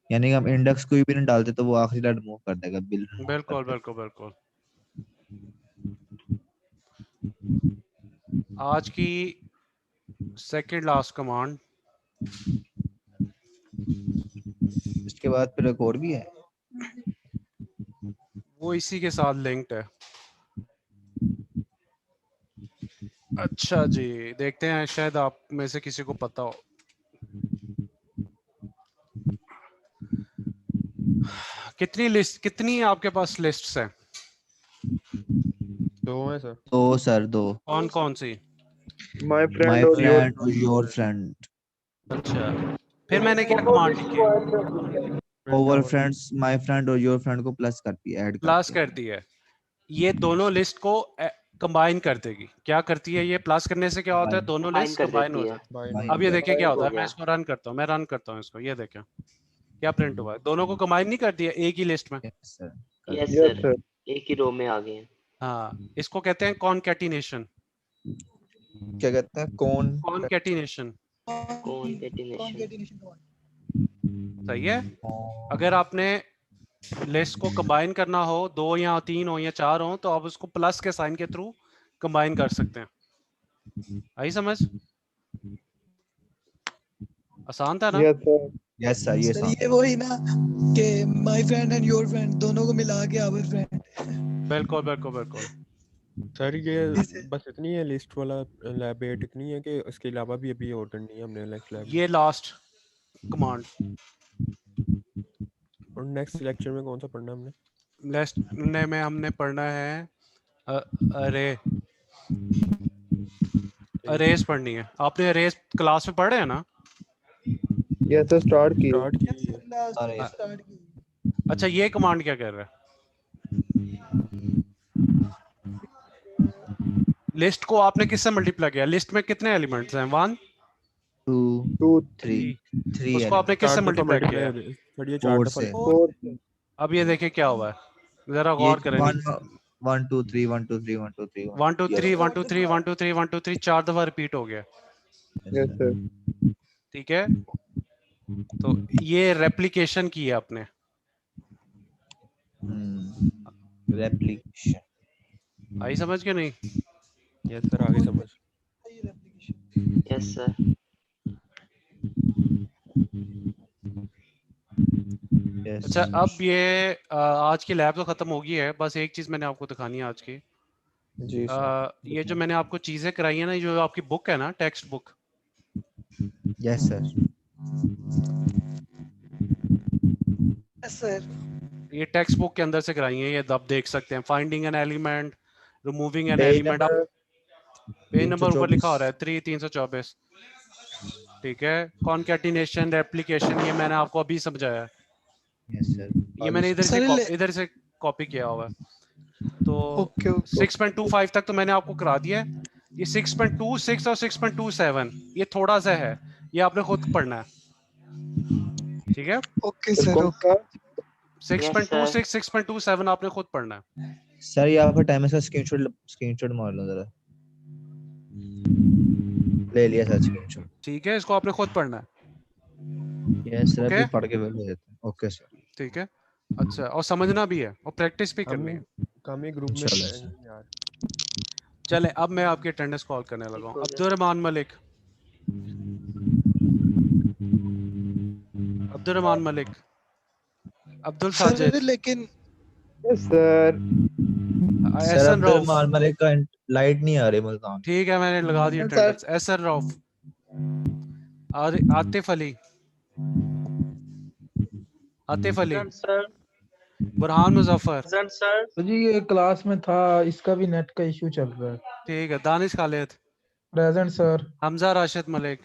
यानी कि हम इंडेक्स कोई भी नहीं डालते तो वो आखिरी लाइन रिमूव कर देगा, बिल्कुल बिल्कुल बिल्कुल। आज की सेकंड लास्ट कमांड, इसके बाद फिर एक और भी है, वो इसी के साथ लिंक्ड है। अच्छा जी, देखते हैं शायद आप में से किसी को पता हो। कितनी आपके पास लिस्ट्स हैं? 2 है सर। दो सर, दो। कौन कौन सी? माय माय फ्रेंड और योर फ्रेंड और योर फ्रेंड। अच्छा, फिर मैंने क्या कमांड लिखी? ओवर फ्रेंड्स, माय फ्रेंड और योर फ्रेंड को प्लस करती है, ऐड प्लस करती है। करती है। ये दोनों लिस्ट को कंबाइन कर देगी। क्या करती है ये? प्लस करने से क्या होता है? दोनों Combine लिस्ट कर कंबाइन हो देती है। जाती है। अब ये देखिए क्या होता है, मैं इसको रन करता हूँ, मैं रन करता हूँ इसको, ये देखें क्या प्रिंट हुआ है। दोनों को कंबाइन नहीं करती है एक ही लिस्ट में। Yes yes sir, sir. एक ही रो में आ गए हैं। हाँ, इसको कहते हैं कॉनकैटिनेशन। क्या कहते हैं? Concatenation concatenation. सही है। अगर आपने लिस्ट को कंबाइन करना हो, 2 या 3 हो या 4 हो, तो आप उसको प्लस के साइन के थ्रू कंबाइन कर सकते हैं। आई समझ? आसान था ना? Yes sir. यस सर, ये सर ये वही ना कि my friend and your friend दोनों को मिला के आवर फ्रेंड। बिल्कुल बिल्कुल बिल्कुल। सर ये बस इतनी है लिस्ट वाला लैब 8 इतनी है कि उसके अलावा भी अभी और करनी है हमने नेक्स्ट लैब। ये लास्ट कमांड। और नेक्स्ट लेक्चर में कौन सा पढ़ना है हमने? नेक्स्ट में हमने पढ़ना है अरे अरेज पढ़नी है। आपने अरेज क्लास में पढ़े हैं ना? यस सर, स्टार्ट की। स्टार्ट की। अच्छा, ये कमांड क्या कर रहा है? लिस्ट को आपने किससे मल्टीप्लाई किया? लिस्ट में कितने एलिमेंट्स हैं? 1 2 3 उसको आपने किससे मल्टीप्लाई किया? सर ये 4 दफा से। अब ये देखिए क्या हुआ है, जरा गौर करें। 1 2 3 1 2 3 1 2 3 1 2 3 1 2 3 1 2 3 1 2 3 4 दफा रिपीट हो गया। Yes sir. ठीक है, तो ये रेप्लिकेशन की है आपने। रेप्लिकेशन आई समझ के नहीं? यस सर, आगे समझ। Yes sir. अच्छा, अब ये आज की लैब तो खत्म हो गई है, बस एक चीज मैंने आपको दिखानी है आज की। जी सर। ये जो मैंने आपको चीजें कराई है ना, जो आपकी बुक है ना, text book. Yes sir. Yes sir. ये टेक्स्ट बुक के अंदर से कराई है, ये आप देख सकते हैं। Finding an element, removing an element. आप पेज नंबर ऊपर लिखा हो रहा है 324। ठीक है, कॉनकैटिनेशन, रेप्लिकेशन, ये मैंने आपको अभी समझाया। Yes sir. ये मैंने इधर से कॉपी किया हुआ है। तो 6.25 तक तो मैंने आपको करा दिया है। ये 6.26 और 6.27 ये थोड़ा सा है, ये आपने खुद पढ़ना है। ठीक है, ओके सर। ओके 6.26 6.27 आपने खुद पढ़ना है। सर ये आपका टाइम है सर, स्क्रीनशॉट मार लो जरा। ले लिया सर स्क्रीनशॉट। ठीक है, इसको आपने खुद पढ़ना है। यस सर, अभी Okay? पढ़ के वेल हो जाते हैं। Okay sir. ठीक है, अच्छा, और समझना भी है और प्रैक्टिस भी करनी है। हम ही ग्रुप में चलो रहेंगे यार। चले, अब मैं आपकी अटेंडेंस कॉल करने लगा हूँ। अब्दुर्रहमान मलिक, अब्दुर्रहमान मलिक, अब्दुल साजिद, लेकिन यस सर। एहसन रऊफ। मलिक का लाइट नहीं आ रही मुल्तान। ठीक है, मैंने लगा दी अटेंडेंस। एहसन रऊफ, आतिफ अली, आतिफ अली, बुरहान मुजफ्फर। तो जी ये क्लास में था, इसका भी नेट का इशू चल रहा है। ठीक है, दानिश खालिद, प्रेजेंट सर। हमजा राशिद मलिक,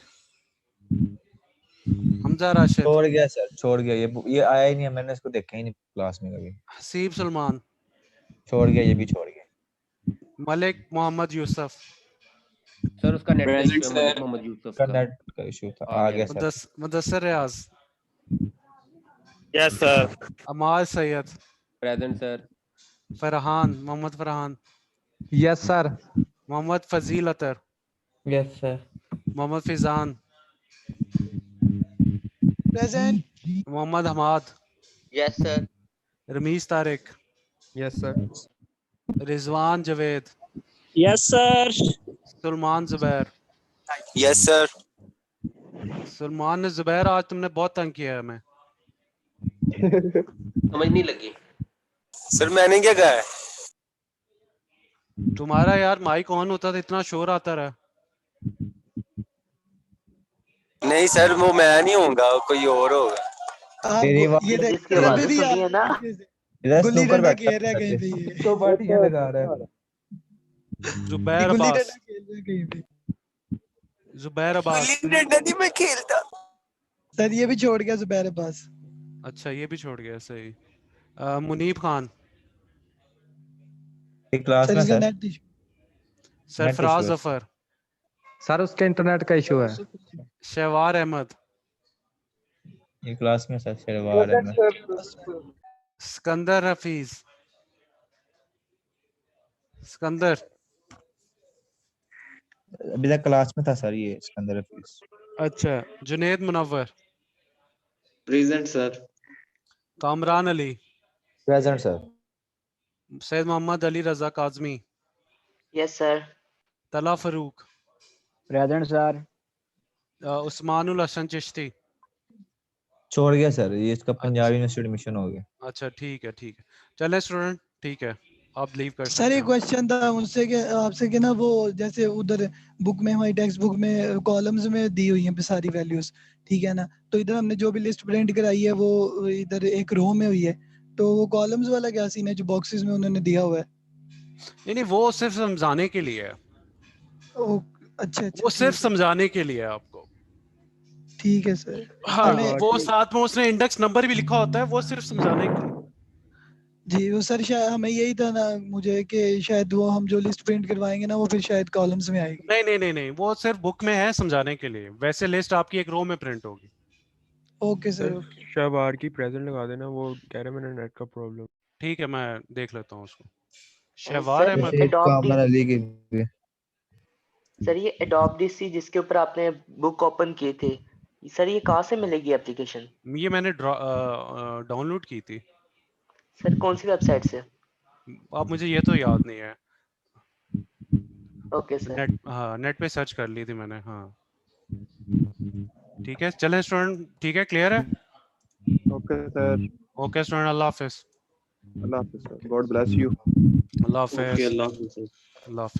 हमजा राशिद, छोड़ गया सर, छोड़ गया। ये आया ही नहीं है, मैंने इसको देखा ही नहीं क्लास में कभी। हसीब सलमान, छोड़ गया, ये भी छोड़ गया। मलिक मोहम्मद यूसुफ। सर उसका नेट का Present, इशू है, मलिक sir. मोहम्मद यूसुफ का का। नेट का इशू था, आ गया sir. Mudassir Riyaz. Yes, sir. Amal Sayyed. Present sir. Farhan Mohammad Farhan. Yes sir. Mohammad Fazil Atar. Yes sir. Mohammad Fizan. Present. Mohammad Hamad. Yes sir. Ramiz Tariq. Yes sir. Rizwan Javed. Yes sir. Sulman Zubair. Yes, sir. Sulman ने जुबैर आज तुमने बहुत तंग किया है हमें। समझ नहीं लगी। Sir, मैंने क्या कहा है? तुम्हारा यार माइक ऑन होता तो इतना शोर आता रहा। नहीं सर, वो मैं नहीं होऊंगा, कोई और होगा। आप तेरी ये देख जिसकी आवाज़ें अभी भी सुनी है ना, इधर गुल्ली स्नूकर डंडा बैठा खेल रहा है कहीं पे ये। तो पार्टियां लगा रहा है। जुबैर गुल्ली अब्बास। डंडा खेल रहा है कहीं पे। जुबैर अब्बास। गुल्ली डंडा नहीं मैं खेलता। सर ये भी छोड़ गया जुबैर अब्बास। अच्छा ये भी छोड़ गया, सही। मुनीब खान। क्लास सर में इसका sir. Net issue. Sarfaraz issue है। जफर। सर उसका इंटरनेट का इशू है। शहवार अहमद। ये क्लास में सर शेरवार है। सिकंदर हफीज। सिकंदर। अभी तक क्लास में था सर ये सिकंदर हफीज। अच्छा Junaid Munawwar. Present sir. Kamran Ali. Present sir. Syed Mohammad Ali Raza Kazmi. Yes sir. Talha Farooq. Present sir. Usmanul Hasan Chishti. छोड़ गया सर, ये इसका पंजाब यूनिवर्सिटी एडमिशन हो गया। अच्छा ठीक है ठीक है, चले स्टूडेंट ठीक है, आप लीव कर सर सकते एक हैं। क्वेश्चन था मुझसे कि आपसे कि ना वो जैसे उधर बुक में हमारी टेक्स्ट बुक में कॉलम्स में दी हुई हैं सारी वैल्यूज, ठीक है ना, तो इधर हमने जो भी लिस्ट प्रिंट कराई है वो इधर एक रो में हुई है, तो वो कॉलम्स वाला क्या सीन है जो बॉक्सेस में उन्होंने दिया हुआ है? नहीं वो सिर्फ समझाने के लिए है। अच्छा वो सिर्फ समझाने के लिए है आपको। ठीक है सर। हाँ हमें वो साथ में उसने इंडेक्स नंबर भी लिखा होता है, वो सिर्फ समझाने के लिए। जी वो सर शायद हमें यही था ना मुझे कि शायद वो हम जो लिस्ट प्रिंट करवाएंगे ना वो फिर शायद कॉलम्स में आएगी। नहीं नहीं नहीं नहीं, वो सिर्फ बुक में है समझाने के लिए, वैसे लिस्ट आपकी एक रो में प्रिंट होगी। Okay sir. सर शहबार की प्रेजेंट लगा देना, वो कह रहे मैंने नेट का प्रॉब्लम। ठीक है मैं देख लेता हूँ उसको। शहवार सर अहमद। एडोब अली की भी। सर ये एडोब डीसी जिसके ऊपर आपने बुक ओपन किए थे, सर ये कहाँ से मिलेगी एप्लीकेशन? ये मैंने डाउनलोड की थी। सर कौन सी वेबसाइट से? अब मुझे ये तो याद नहीं है। Okay sir. नेट, हाँ नेट पे सर्च कर ली थी मैंने। हाँ ठीक है चलें स्टूडेंट, ठीक है क्लियर है। Okay sir. Okay student, Allah Hafiz. Allah Hafiz sir, God bless you. Allah Hafiz. Okay Allah Hafiz. Allah Hafiz.